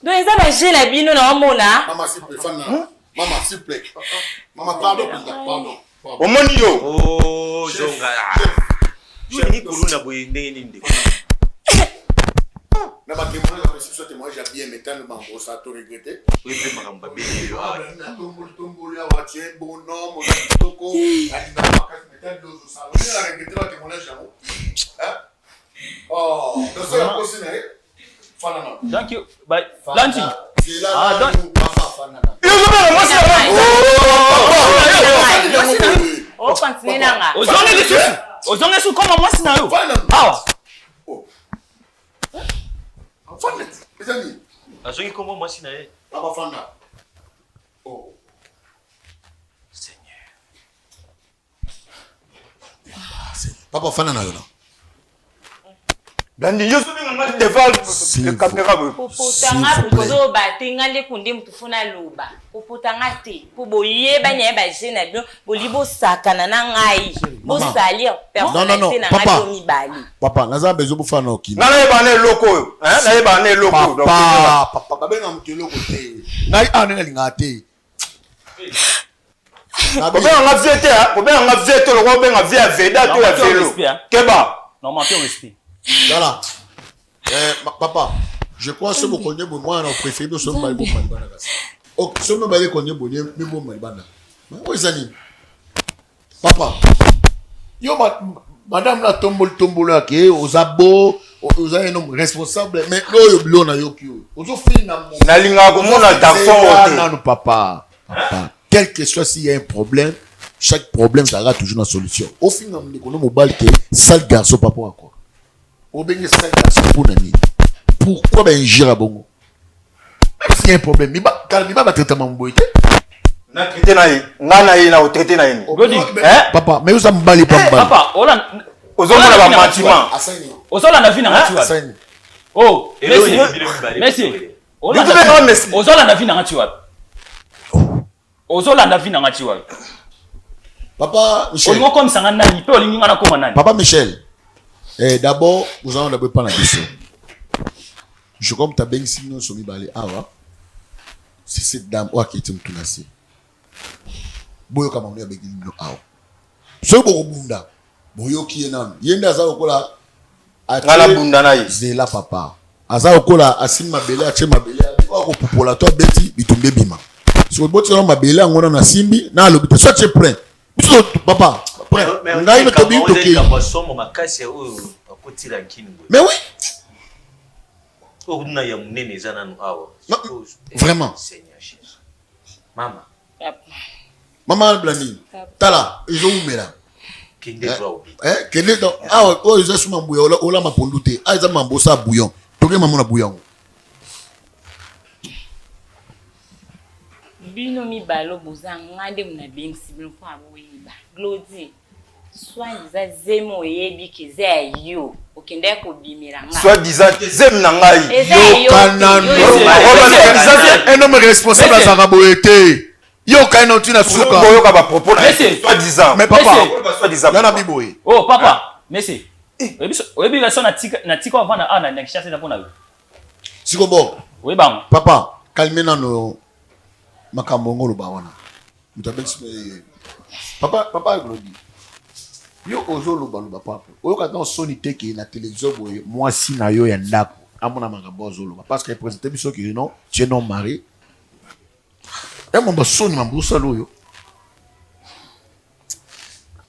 donc eza bagene na bino na omona Maman, s'il te plaît, Fanana. Maman, s'il te plaît. Maman, pardon, pardon. Omoni yo. Oh, zonga. Yo ni kuluna boye ndenge nini ndeko. Na ba témoin la réception témoin j'ai bien mettant le bango ça to regretter. Oui, pe makamba beli yo. Na tombol ya wa tien bon nom on a toko. Ali na ka mettant deux ça. On a regretté la témoin jamais. Hein? Oh, dans ça la cosine est Fanana. donc lanti C'est là donc papa Fanana. Yo zo bana moi okontinue nanga ozongi susu koma mwasi na yo awa Fanana. Les amis, Azongi kombo mwasi na ye. papa Fanana. Oh. Seigneur. Papa Fanana yo là. Blani yo zo nga devant le caméra. popotanga kozoba te nga nde kunde mutu funa loba popotanga te po boyeba nya bagene na bino boli bosakana na ngai bosali personnalité na ngai to mibali Papa, naza bezo bu fana okina. Na ye bana eloko yo. Hein? Na ye bana eloko. Papa, babenga mutelo kote. Ngai ane linga te. Obenga nga viete ha, obenga nga viete lo obenga via veda to ya velo. Keba. normalement pe respect Voilà. Papa, je crois que ce que vous moi on préfère nous sommes malbon malbana kasi. Oh, ce que nous connaît bonne mais bon malbana. Où est Zani? Papa. Yo madame la tombole ke ozabo oza un homme responsable mais lo yo na yo ki. Ozo fina mo. Na linga ko mona garçon. Non papa. Papa, quel que soit s'il y a un problème, chaque problème ça aura toujours une solution. Au final on est mobile que sale garçon papa quoi. Pourquoi ben jira bongo? Même s'il y a un problème, il va traiter mon boy. Na traiter na ye, ngana ye na o traiter na ye. Papa, mais vous m'emballez pas mal. papa ola Ozomona ba matiment. ozola na vie na ngati wapi oh merci ozola na vie na ngati wapi ozola na vie na ngati wapi Papa Michel. olingo komisa nga nani pe olingi nga na koma nani Papa Michel. D'abord, nous allons d'abord pas la question. Je comme ta bien sinon sur mi balé. Ah ouais. C'est cette dame qui est tout nassé. Boyo kama on est avec lui ah. Ce beau bunda. Boyo qui est nan. Yenda za okola. Ngala bunda na ye. Zela papa. Aza okola asim mabele ache mabele. Ko popola to beti bitumbe bima. So boti na mabele ngona na simbi na lobite. Soit tu prêt. Biso papa. Mais oui. Vraiment. Maman Blani. Tala, ils ont mis là. Quel est donc ah oh ils ont sous bouillon ola ma pondute ah ils ont mambosa bouillon. Toke maman na bouillon. bino mibalo bozanga nde muna bengisi bino mpo aboyiba glodi soi-disant zemo oyebi ke eza ya yo okende kobimela nga Soi-disant zem na ngai. yo kanano Un homme responsable à Zaraboete. Yo kaino tu na suka. Boyo ka ba propos na soi-disant. Mais papa, soi-disant. yana biboye. oh papa merci oyebi version na tika ovanda a na kishasa na mpona yo Siko bo. oyebango Papa, calmez-nous no makambo ngolo ba wana. Mutabexi papa glodi. Yo ozolo baluba papa. Oyo ka dans soni teke na télévision boye moi si na yo ya ndako. Amona makambo ozolo parce que présenté biso ki non, tu es non mari. Et mon soni mambusa loyo.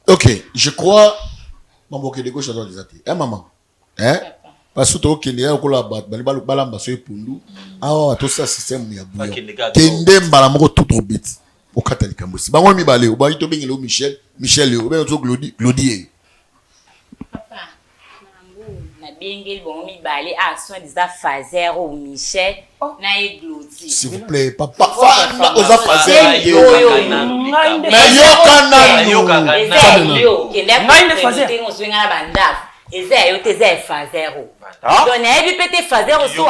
Ok, je crois maman que de gauche doit les attaquer. Hein maman? Hein? Parce que tu es au collabat, balamba sur pundu. Ah, tout ça système ya bouillon. Kende mbalamoko tout au bit. Au catholique mbossi. Ba ngoni balé, o ba ito bengele o Michel, o ba to Glodie. Papa, na bengeli bon mi balé à soin des affaires au Michel, na e Glodie. S'il vous plaît, papa, aux affaires. Mais yo kana yo, kende ko fazer on swinga na banda. Eza yo te za fazero. Donc na ebi pete fazero so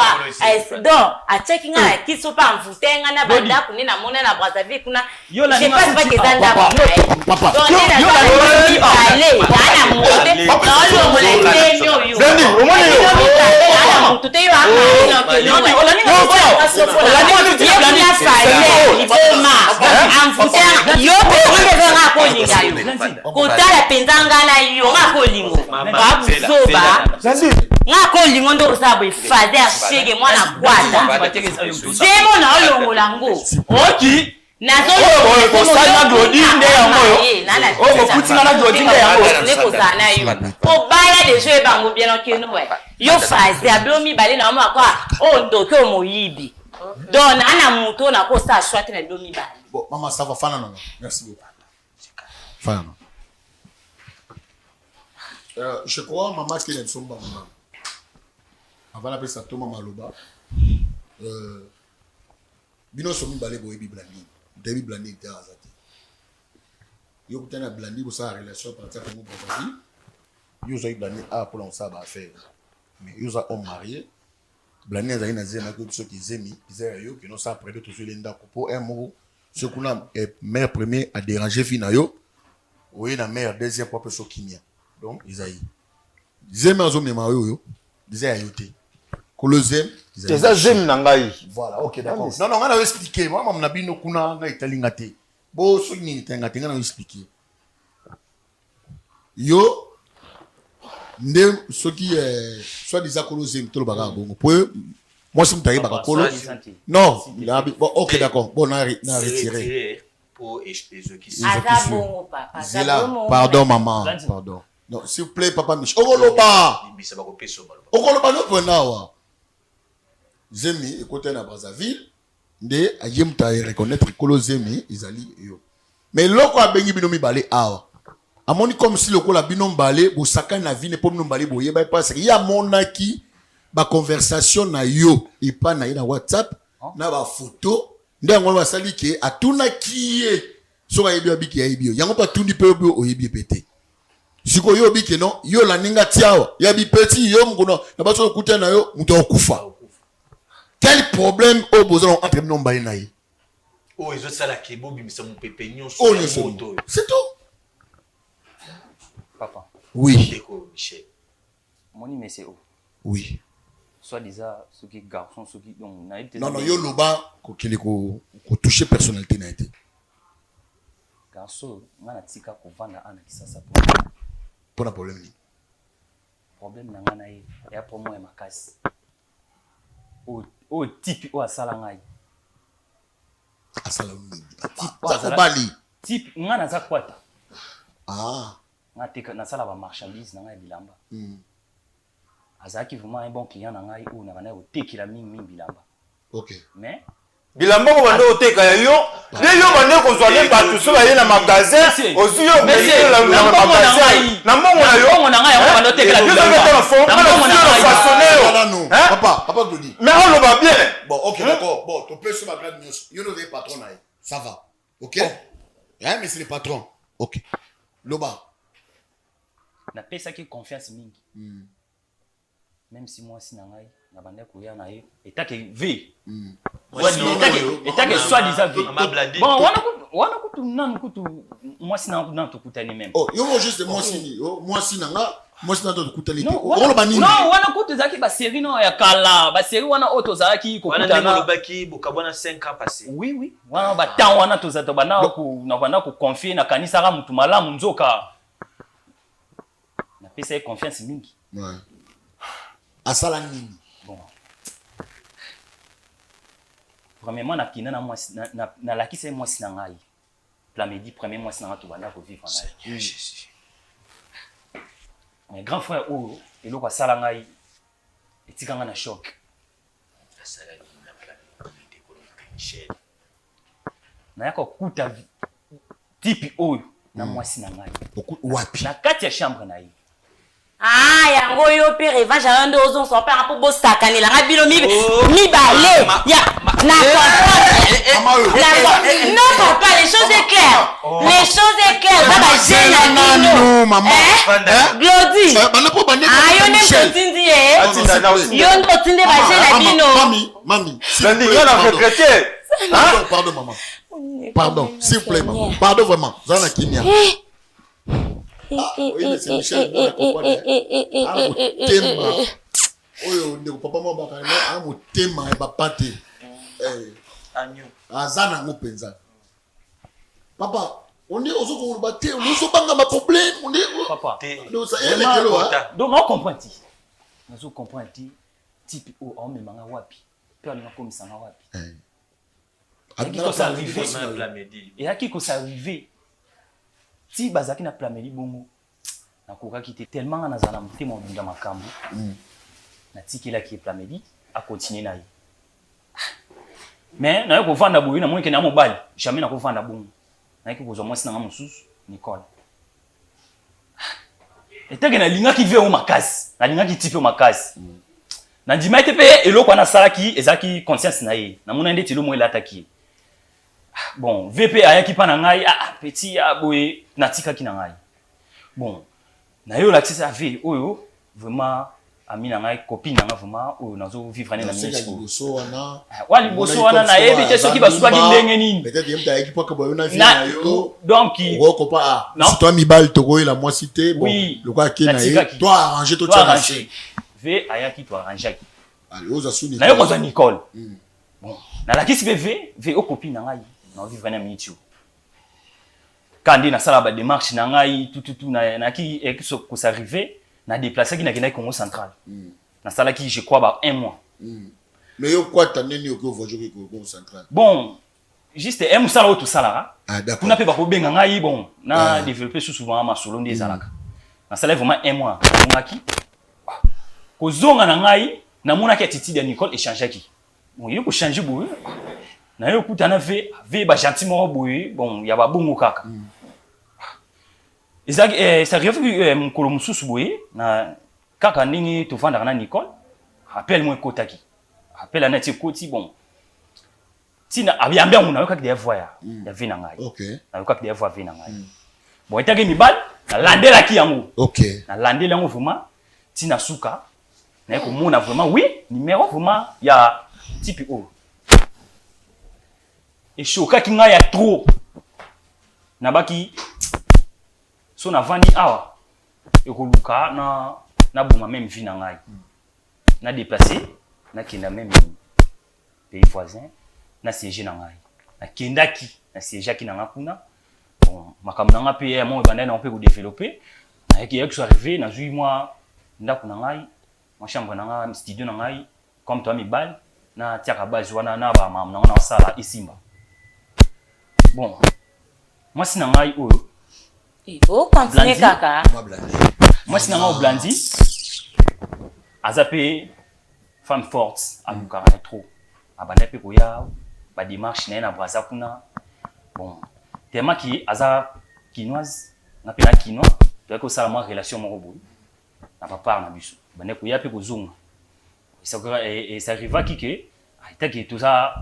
donc a checking na kiso pa mvutenga na banda kuni na mona na Brazzaville kuna. Je sais pas que zanda papa. Donc yo allez, ana monte. Na lo mo le tenyo yo. Zendi, omoni yo. Ana monte te yo ama no ke no. Yo pe nga ko linga yo. Kotala penzanga na yo nga ko lingo. Zoba nga ko lingo ndo sabo ifaze ashege mwana kwata zemo na olongo lango oki nazo ko sana Glodie nde yango o ko kutinga na Glodie nde yango ne ko sana yo ko baya de jeu bango bien ok no we yo faze ablomi bale na mwa kwa o ndoke o moyibi don ana muto na ko sa shwate na blomi bale bon maman ça va fana non merci beaucoup fana non. Je crois maman qui est somba maman. Avant la pesa to mama loba. Bino somi balé boy bi blandi. Debi blandi te azati. Yo kutana blandi bo sa relation partir comme Brazzaville. Yo zo blandi a pour on ça ba faire. Mais yo za homme marié. Blandi azali na zema ko ceux qui zemi, ils yo qui non ça après de tout sur l'enda pour un mot. Ce qu'on a mère premier a dérangé fina yo. Oui na mère deuxième propre so kimia. Donc Isaïe zem azo mema yo disait ayoté kolo zem eza zem na ngai voilà ok d'accord non on va expliquer moi mama bino kuna nga italinga te bo so ni tenga tenga na expliquer yo ndem soki soit des kolo zem to baga bongo pour moi si mutaye baka kolo non bon ok d'accord bon na retirer pour ceux qui pardon maman pardon. Non, s'il vous plaît, papa Michel. Okoloba! Okoloba no ponawa. Zemi, écoutez na Brazzaville, nde ayemta reconnaître kolo zemi, izali yo. Mais loko abengi binomi balé awa. Amoni comme si loko la binom balé, bo saka na vie ne pom nom balé boye ba parce qu'il y a monaki ba conversation na yo et pas na WhatsApp, na ba photo, nde ngolo basali ke atuna kiye. So ba yebi abiki ya yebi yo. Yango pa tundi pe yo oyebi pété. Siko yo bike non yo la ninga tiawa ya bi petit yo mkono na baso kuta na yo muto okufa quel problème au besoin entre non ba na yi oh ils ont ça la kebo bimisa mon pépé nyon c'est tout Papa oui déco Michel moni mais c'est où oui soit déjà ceux qui garçons ceux qui donc non yo loba ko kele ko toucher personnalité na été garçon ngana tika ko vanda ana kisasa pour un problème problème na ngana ye ya pour moi makasi o type o asala ngai asala ngai ça bali type ngana za kwata ngate na sala ba marchandise na ngai bilamba azaki vraiment un bon client na ngai o na bana o tekila mingi bilamba OK mais bilamba ko bando oteka ya yo le yo bande ko zwa le bato so ba ye na magasin ozu yo meye la magasin na mbongo na yo mbongo na ngai ya bando oteka la mbongo na ngai papa Glodie mais on le va bien bon OK d'accord bon tu peux sur ma grande news you know the patron là ça va OK hein mais c'est le patron OK loba na pesa ki confiance mingi même si moi si na ngai na bande ko ya na ye etake v etake soit disant v bon wana kutu nan kutu moi si na to kutani même oh yo juste moi si na nga moi si na to kutani on ba nini non wana kutu zaki ba série no ya kala ba série wana auto zaki ko kutana wana lobaki bokabona 5 ans passé oui wana ba temps wana to zato bana ko na bana ko confier na kanisa ga mutu malamu nzoka na pesa confiance mingi ouais asala nini bon premièrement na kina na moi na lakisa moi si na ngai plat midi premier mois sinanga to banda ko vivre na mais grand frère oyo eloko asala ngai etikanga na choc nayaka okuta tipi oyo na mwasi na ngai wapi na kati ya chambre na ye yango oyo mpe revanche ayo nde ozonso mpe mpo bosakanelanga bino mibale non papa les choses est claires les choses est claires za bagene na bino Glody yo nde otindi ye yo nde otindi bagene na bino mami pardon maman pardon s'il vous plaît maman pardon vraiment zana kimia oui c'est Michel oyo ndeko papa mo bakana amotema e bapate azana ngo penza papa on est aux batté on est banga ma problème on est papa donc on comprend ti nazo comprend ti type o on me manga wapi pe on comme ça na wapi et à qui qu'on s'arriver si bazaki na plameli bongo nakoka kite tellement na zana mutema obinga makambo na tikela ki plameli a continuer na ye mais na ko vanda boyi na mweke na mobali jamais na ko vanda bongo na ki ko zo mwasi na mususu Nicole eteke na linga ki ve o makasi na linga ki tipe o makasi na ndima ete pe eloko na salaki ezaki conscience na ye na mona ndeti lo mo elataki bon VP ayaki pa na ngai petit aboye natika ki na ngai bon na yo la tisa ve oyo vraiment ami na ngai copine na vraiment oyo nazo vivre na mimi wali boso wana na yebi te soki basuba ki ndenge nini peut-être yemta ayaki pa ka boyo na vie na yo donc ko pa si toi mi bal toko la moi cité bon le quoi ki na ye toi arranger toi tu arranger ve ayaki toi arranger ki allez oza suni na yo ko za Nicole bon na la kisi ve o copine na ngai na vivre na mimi tu quand na sala ba démarche na ngai tout na ki ko s'arriver na déplacer qui na kena Congo central na sala qui je crois ba 1 mois mais yo quoi taneni yo ko vojo ko Congo central bon juste un sala o tout sala d'accord kuna pe ba ko benga ngai bon na développer souvent ma solo ndé zalaka na sala vraiment 1 mois ngaki ko zonga na ngai na mona ki attitude ya Nicole échanger ki bon yo ko changer boye na yo kutana ve ba gentiment boye bon ya ba bongo kaka ezaki ça arrive mukolo mususu boye na kaka ndingi to vanda na Nicole appelle moi kotaki appelle na ti koti bon tina abiambia muna yo kaka de voya ya vina ngai OK na yo kaka de voya vina ngai bon etaki mibal na landela ki yango OK na landela yango vraiment tina suka na ko mona vraiment oui numéro vraiment ya type O et choka ki ngai ya trop na baki so na vandi awa ekoluka na boma même vie na ngai na déplacer na kenda même pays voisin na siège na ngai na kendaki na siège ki na ngakuna bon makambo na ngape ya mo banda na pe ko développer na yaki yaki so arrivé na zui moi ndako na ngai ma chambre na ngai studio na ngai comme toi mi bal na tiaka base wana na ba mam na sala isimba bon moi si na ngai oyo oh continue kaka moi si na ngai Blandi azape femme forte aluka trop abanda pe koya ba démarche na Brazza kuna bon tellement qui aza kinoise na pe na kinois donc ko sala ma relation mo boy na papa na biso banda koya pe kozonga ça arriva ki ke itaki tout ça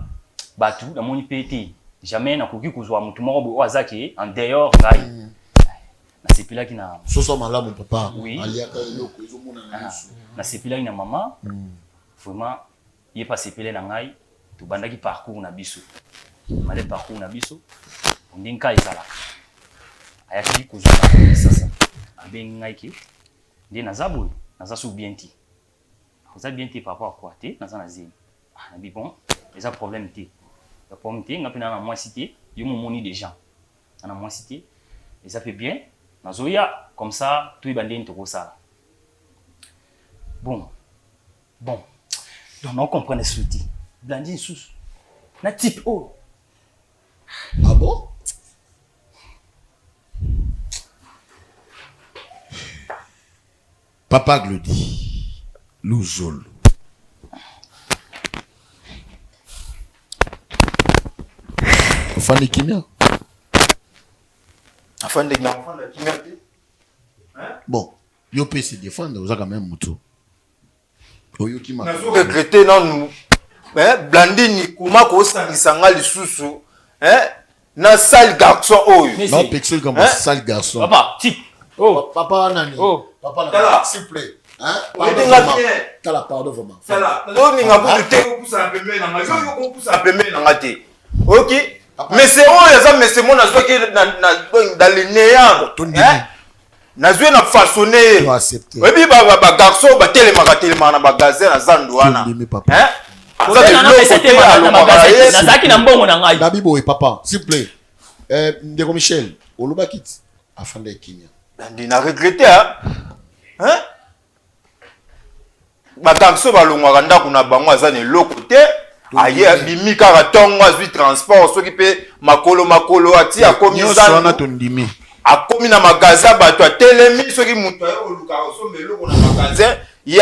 batu na moni pété jamais na koki kozwa mutu moko boy azaki en dehors ngai na sepila ki na soso malamu papa oui. aliaka eloko ezomona na biso na sepila ki na mama vraiment ye pas sepele na ngai to bandaki parcours na biso male parcours na biso ndinka ezala ayaki kozwa sasa abengi ngai ki ndi nazabu naza sou bien ti oza bien ti par rapport à quoi te naza na zeli na bi bon eza problème te le problème te ngapina na moi cité yo mo moni des gens na moi cité et ça fait bien nazoya comme ça tout ibandé ntoko ça bon donc on comprend les soucis Blandi sous na type O ah bon Papa Glody. Louzolo. Afande Kimia. Afande Kimia. Bon, yo peut se défendre, vous avez quand même moutou. Oyo qui m'a regretté non Blandini kuma ko sangisa lisusu na sale garçon oyo. Non, pexel comme un sale garçon. Papa, type. Oh. Papa Nani. Oh. Papa Nani. S'il vous plaît. Hein? Pardon vraiment. Sala. On ninga bu te ko pousa pembe na ngazo yo ko pousa pembe na ngate. OK. Mais c'est mais c'est mon azo qui dans le néant. Nazwe na façonner. Tu accepter. Oui, ba garçon ba telema na magasin na zandu wana. Papa. Dabibo et papa, s'il vous plaît. Ndeko Michel, Oloba Kit, Afande Kimia. Bandi na regretter hein? Ba garçon ba longwa ndako na bango azane loko te. Aye bimi kaka tongo azwi transport soki pe makolo ati akomi zana tondimi. Akomi na magasin bato atelemi soki mutu ayo oluka osomba eloko na magasin ye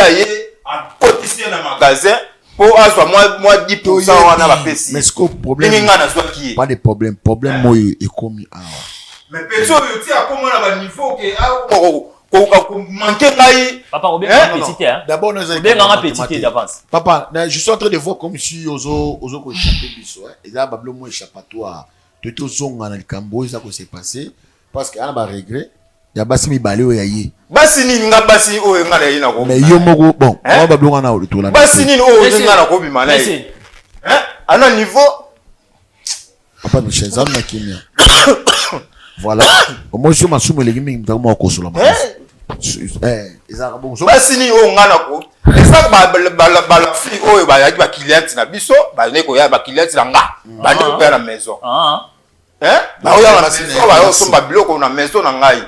akotisi na magasin po azwa moi 10% wana bapesi. Mais ce problème ninga na zwa ki pas de problème moyo ekomi awa. Mais peso yo ti akoma na ba niveau ke ko manquer ngai. Papa obenga petite hein. D'abord nous obenga petite d'avance. Papa, je suis en train de voir comme si ozo ko échapper biso hein. Et là bablo mo échappatoire. Tout zonga na likambo ça ko s'est passé. Parce qu'il y a un regret. Il y a basi mi balé o yayi. Basi ni nga basi o nga na yina ko. Mais yo moko bon, on va blonga na retour là. Basi ni o nga na ko bi mana. Hein? À un niveau Papa Michel Zam na Kimia. Voilà. Au moins je m'assume les gimi dans mon kosola. Ezara bon. Basi ni o nga na ko. Esa ba fi o ba ya ba client na biso, ba ne ko ya ba client na nga. Ba ne ko ya na maison. Ba oya na maison ba yo somba biloko na maison na ngai.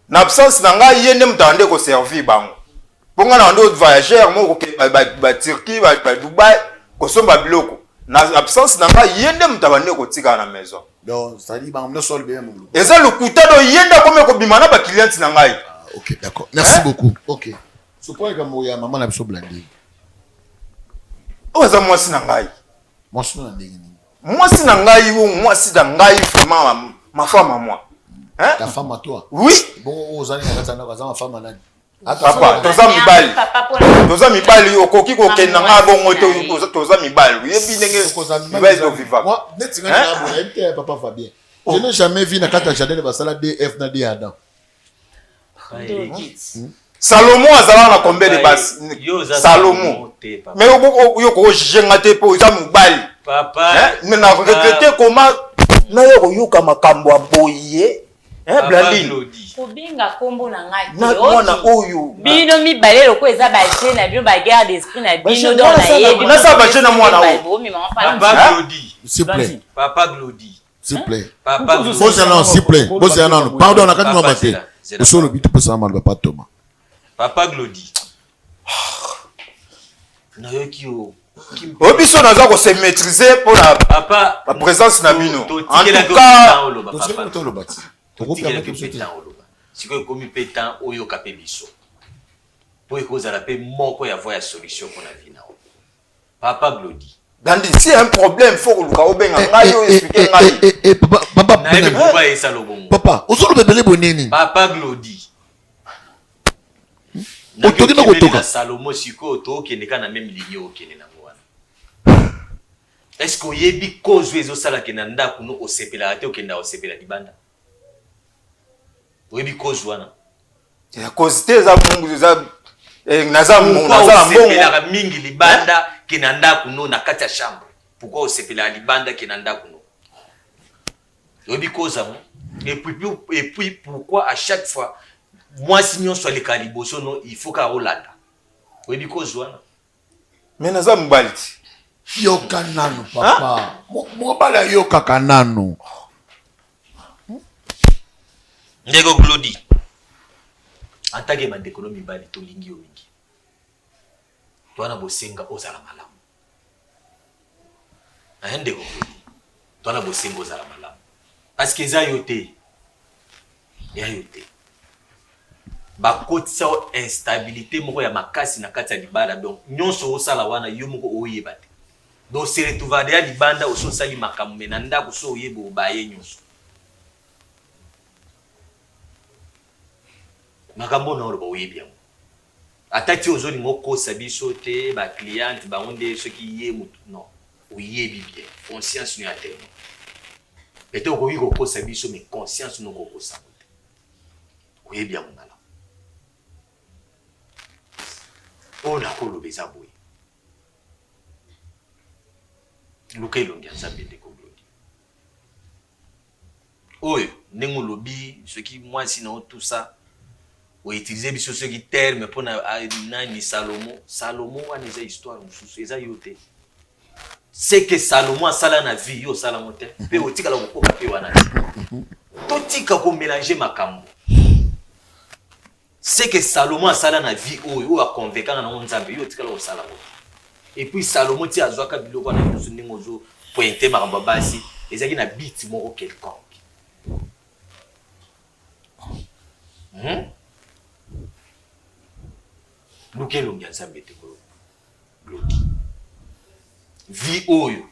Na absence na ngai yende mutande ko servir bango. Bonga na ndo voyageur mo ko ba Turquie ba Dubai ko somba biloko. Na absence na ngai yende mutabande ko tika na maison. Donc ça dit bango no sol bien mo. Eza le kutado yenda comme ko bimana ba client na ngai. OK, d'accord. Merci beaucoup. OK. Ce point comme ya maman na biso blandi. O za mwasi na ngai. Mwasi na ndenge ni. Mwasi na ngai ou mwasi na ngai vraiment ma femme à moi. Hein? Ta femme à toi? Oui. Bon, aux années à ma femme à nani? Papa, toza mibali okoki kokenda nga bongo toza mibali. Yebi ndenge mibali do vivant. Moi, netinga na boye papa Fabien. Je n'ai jamais vu na kata jardin de basala DF na D Adam. Salomon azala na combien de basi? Salomon. Mais yo ko jenga te po za mibali. Papa. Mais na regretter comment na yo yoka makambo aboye. Blandine. Obenga kombo na ngai. Na mwana oyo. Bino mibale loko eza ba je na bino ba guerre d'esprit na bino don na yebi. Na sa ba je na mwana oyo. Papa Glody. S'il vous plaît. Papa Glody. S'il vous plaît. Papa Glody. Bosse non, s'il vous plaît. Bosse non. Pardon, na kati mama te. Au solo bitu pour ça mal papa Thomas. Papa Glody. Na yo ki o. Obiso naza ko se maîtriser pour la papa la présence na bino. En tout cas, Tokopia sikoyo komi pe temps oyo kape biso po ekozala pe moko ya voie ya solution pour la vie na o Papa Glody. Dandi, si un problème faut que vous benga ngai yo expliquer ngai. Papa na ebe kuba esa lobongo. Papa, osolo bebele bonini. Papa Glody. Otoki na kotoka. Salomo siko to okende kana même ligne okende na mwana. Est-ce que yebi cause ezo sala ke na ndako no osepela te okenda osepela libanda? Oyebi cause wana. Ya cause te za mungu za naza mungu naza mbongo. Osepela mingi libanda ke na ndako no na kati ya chambre. Pourquoi osepela libanda ke na ndako no? Oyebi cause wana. Et puis pourquoi à chaque fois moi si nous soit les caliboso no il faut qu'à Hollanda. Oyebi cause wana. Mais naza mbali. Yoka nano papa. Mobala yoka kanano. Ndeko Glody. En tant que man d'économie bali to lingi o mingi. Toana bosenga ozala malamu. Na ndeko Glody. Toana bosenga ozala malamu. Parce que za yote. Ya yote. bakotisa instabilité moko ya makasi na kati ya libala donc nyonso osala wana yo moko oyeba te donc se retrouver ya libanda ososali makambo me na ndako so oyeba obaye nyonso makambo na oloba oyebi yango ata ti ozolinga okosa biso te bacliente bango nde soki ye mutu non oyebi bien conscience no ya tellement peut-être okoki kokosa biso mais conscience no kokosa te oyebi yango ngala oyo nakoloba eza boye luka elongi ya nzambe ndeko Glodi oyo ndenge olobi soki mwasi na otusa outilize biso soki terme mpona nani Salomo wana eza histoire mosusu eza yo te c'est que Salomo asala na vie yo osala mo te mpe otikala kokoka mpe wana te totika komélange makambo c'est que Salomo asala na vie oyo akonvekanga nango nzambe yo otikala kosala mo et puis Salomo ti azwaka biloko wana nyonso ndenge ozo pointe makambo basi ezalaki na biti moko quelconque luka elongi ya nzambe te Glodi vie oyo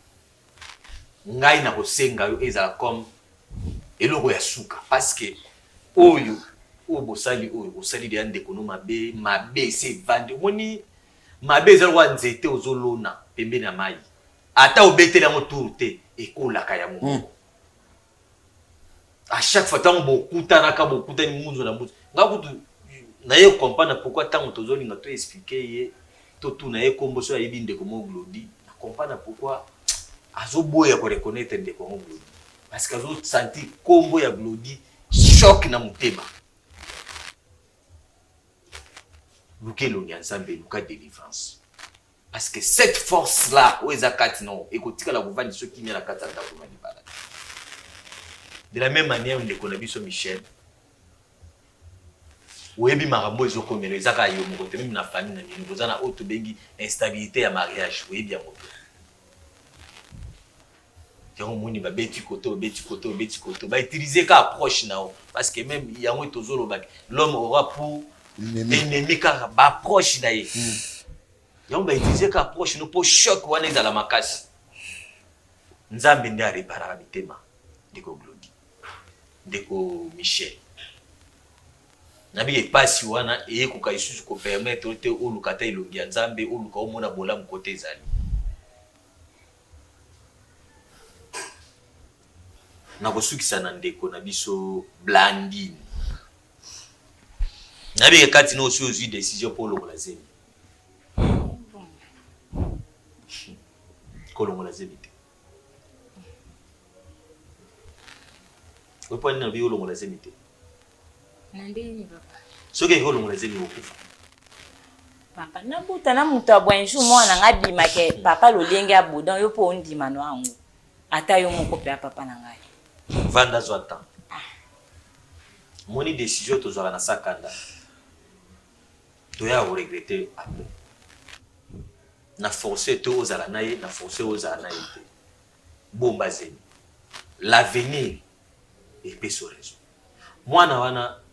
ngai na kosenga yo ezala comme eloko ya suka parce que oyo bosali oyo osali deya ndeko no mabe se evandi omoni mabe eza lokwa nzete ozolona pembeni ya mai ata obeteli yango turu te ekolaka yango moko à chaque fois ntango bokutani munzu na munzu nga kutu naye comprendre pourquoi ntango tozolinga to expliquer ye totuna ye kombo so ayebi ndeko mo Glodi na comprendre pourquoi azoboya ko reconnaître ndeko mo Glodi parce que azosentir kombo ya Glodi choc na motema luka elongi ya nzambe luka délivrance parce que cette force là oyo eza kati no ekotikala kovandi soki kimia na kati ya ndako na libala de la même manière ndeko na biso Michel oyebi makambo ezokomela eza kaka yo moko te meme na famille na bino boza na oyo tobengi instabilité ya mariage oyebi yango te yango moni babeti koto bautilize ka approche na yo parce que même yango tozolobaki l'homme aura pour ennemi kaka baapproche na ye yango bautilize ka approche no mpo choc wana ezala makasi nzambe nde areparaka mitema ndeko Glodi ndeko Michel nabi epasi wana eyekoka lisusu kopermettre te oluka ta elongi ya nzambe oluka omona bolamu kote ezali na kosukisa na ndeko na biso Blandine nabi kati no osi ozwi décision mpo olongola zemi kolongola zemi te opo nina bi olongola zemi te nandeni papa soki ekolongola zemi okufa papa nabuta na mutu abwanju mwana nga bimake papa lolenge abodan yo mpo ondima no yango ata yo moko mpe ya papa na ngai vanda zwa temps moni décision tozwaka na sakanda toya koregrete après na force te ozala na ye na force ozala na ye te bomba zemi l'avenir epeso raison mwana wana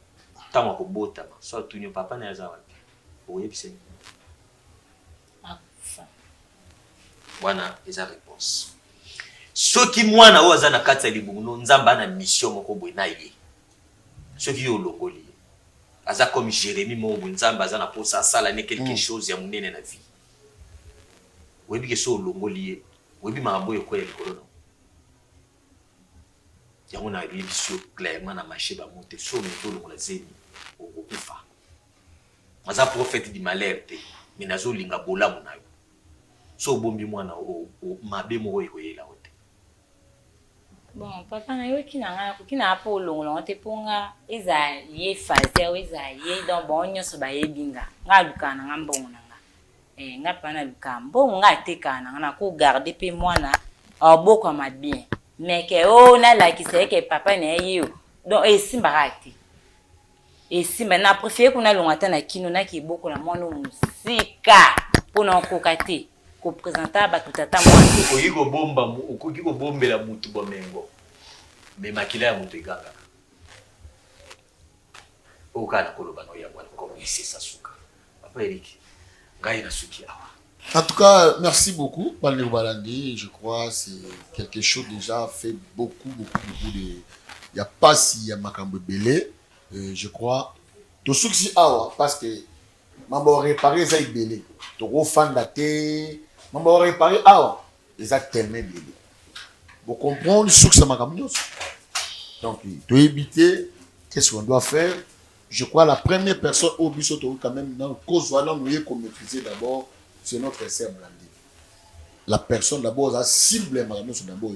ntango akobotama so atuni papa na ye aza wapi oyebiseni wana eza réponse soki mwana oyo aza na kati ya libungu nzambe ana mission moko boye na ye soki yo olongoli ye aza comme Jérémie moko boye nzambe aza na posa asala ne quelque chose ya monene na vie oyebi ke so olongoli ye oyebi makambo oyo ekoya likolo na yango na yebi biso clairement na marché bamonte so olingi olongola zemi okokufa aza prophète du malheur te mais nazolinga bolamu na yo so obombi mwana mabe moko ekoyela o te bon papa na yo kina nga kina po olongola te ponga eza ye fazer o eza ye donc bon nyonso bayebinga nga luka na nga mbongo na nga nga pana luka mbongo nga teka na nga na ko garder pe mwana aboko ma bien mais que o na la ki c'est que papa na ye donc esimbaka te esimba na préféré kuna longata na kino na ki boko na mwana musika pona koka te ko présenter ba tutata mwana oyi ko bomba okoki ko bombela mutu bomengo me makila ya mutu eganga oka na koloba no ya bwana comme c'est ça suka papa Eric ngai na suki awa. En tout cas, merci beaucoup, Balné Balandi. Je crois que c'est quelque chose déjà fait beaucoup de. Il n'y a pas si y a Makambo Belé. Je crois. Tout ce qui est awa, parce que Mambo réparé, ça est belé. Tout fan daté. Mambo réparé awa. Les actes tellement belé. Vous comprenez ce que c'est Makambo. Donc, tu éviter, qu'est-ce qu'on doit faire? Je crois la première personne au but, quand même, dans le cause, voilà, nous y comme maîtriser d'abord. C'est notre essai Blandi. La personne d'abord a ciblé d'abord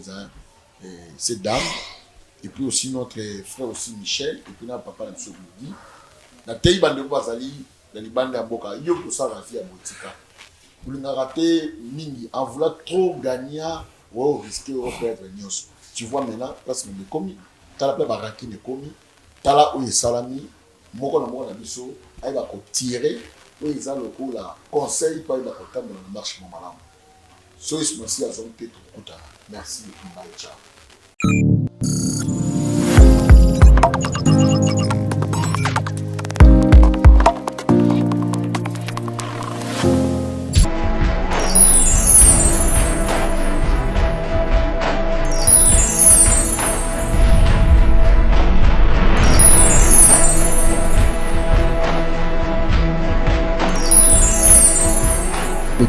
cette dame et puis aussi notre frère aussi Michel et puis notre papa Namso Goudi. Na tei bande bazali dans les bandes à Boka yo pour ça la vie à Botika. Pour le raté mingi en vouloir trop gagner ou risquer de perdre Nyos. Tu vois maintenant parce que les commis t'as la plaie baraki les commis t'as là où est salami moko na biso ay va ko tirer. Oui, ils ont le coup là. Conseil pas la comptable dans le marché mon malam. So is merci à zone tête tout merci bye ciao.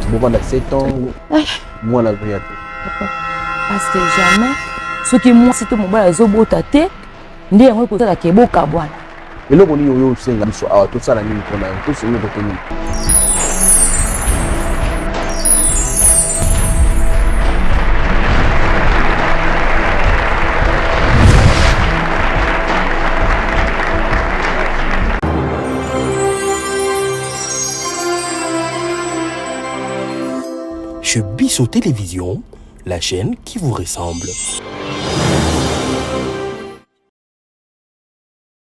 Moment de 7 ans, moi la vérité. Parce que jamais, ce qui moi c'était mon bas zobota te, ndiye ngwe kotala keboka bwana. Eloko ni yo senga biso awa to sala nini pona to senga ko toni. Chez Bissot Télévision, la chaîne qui vous ressemble.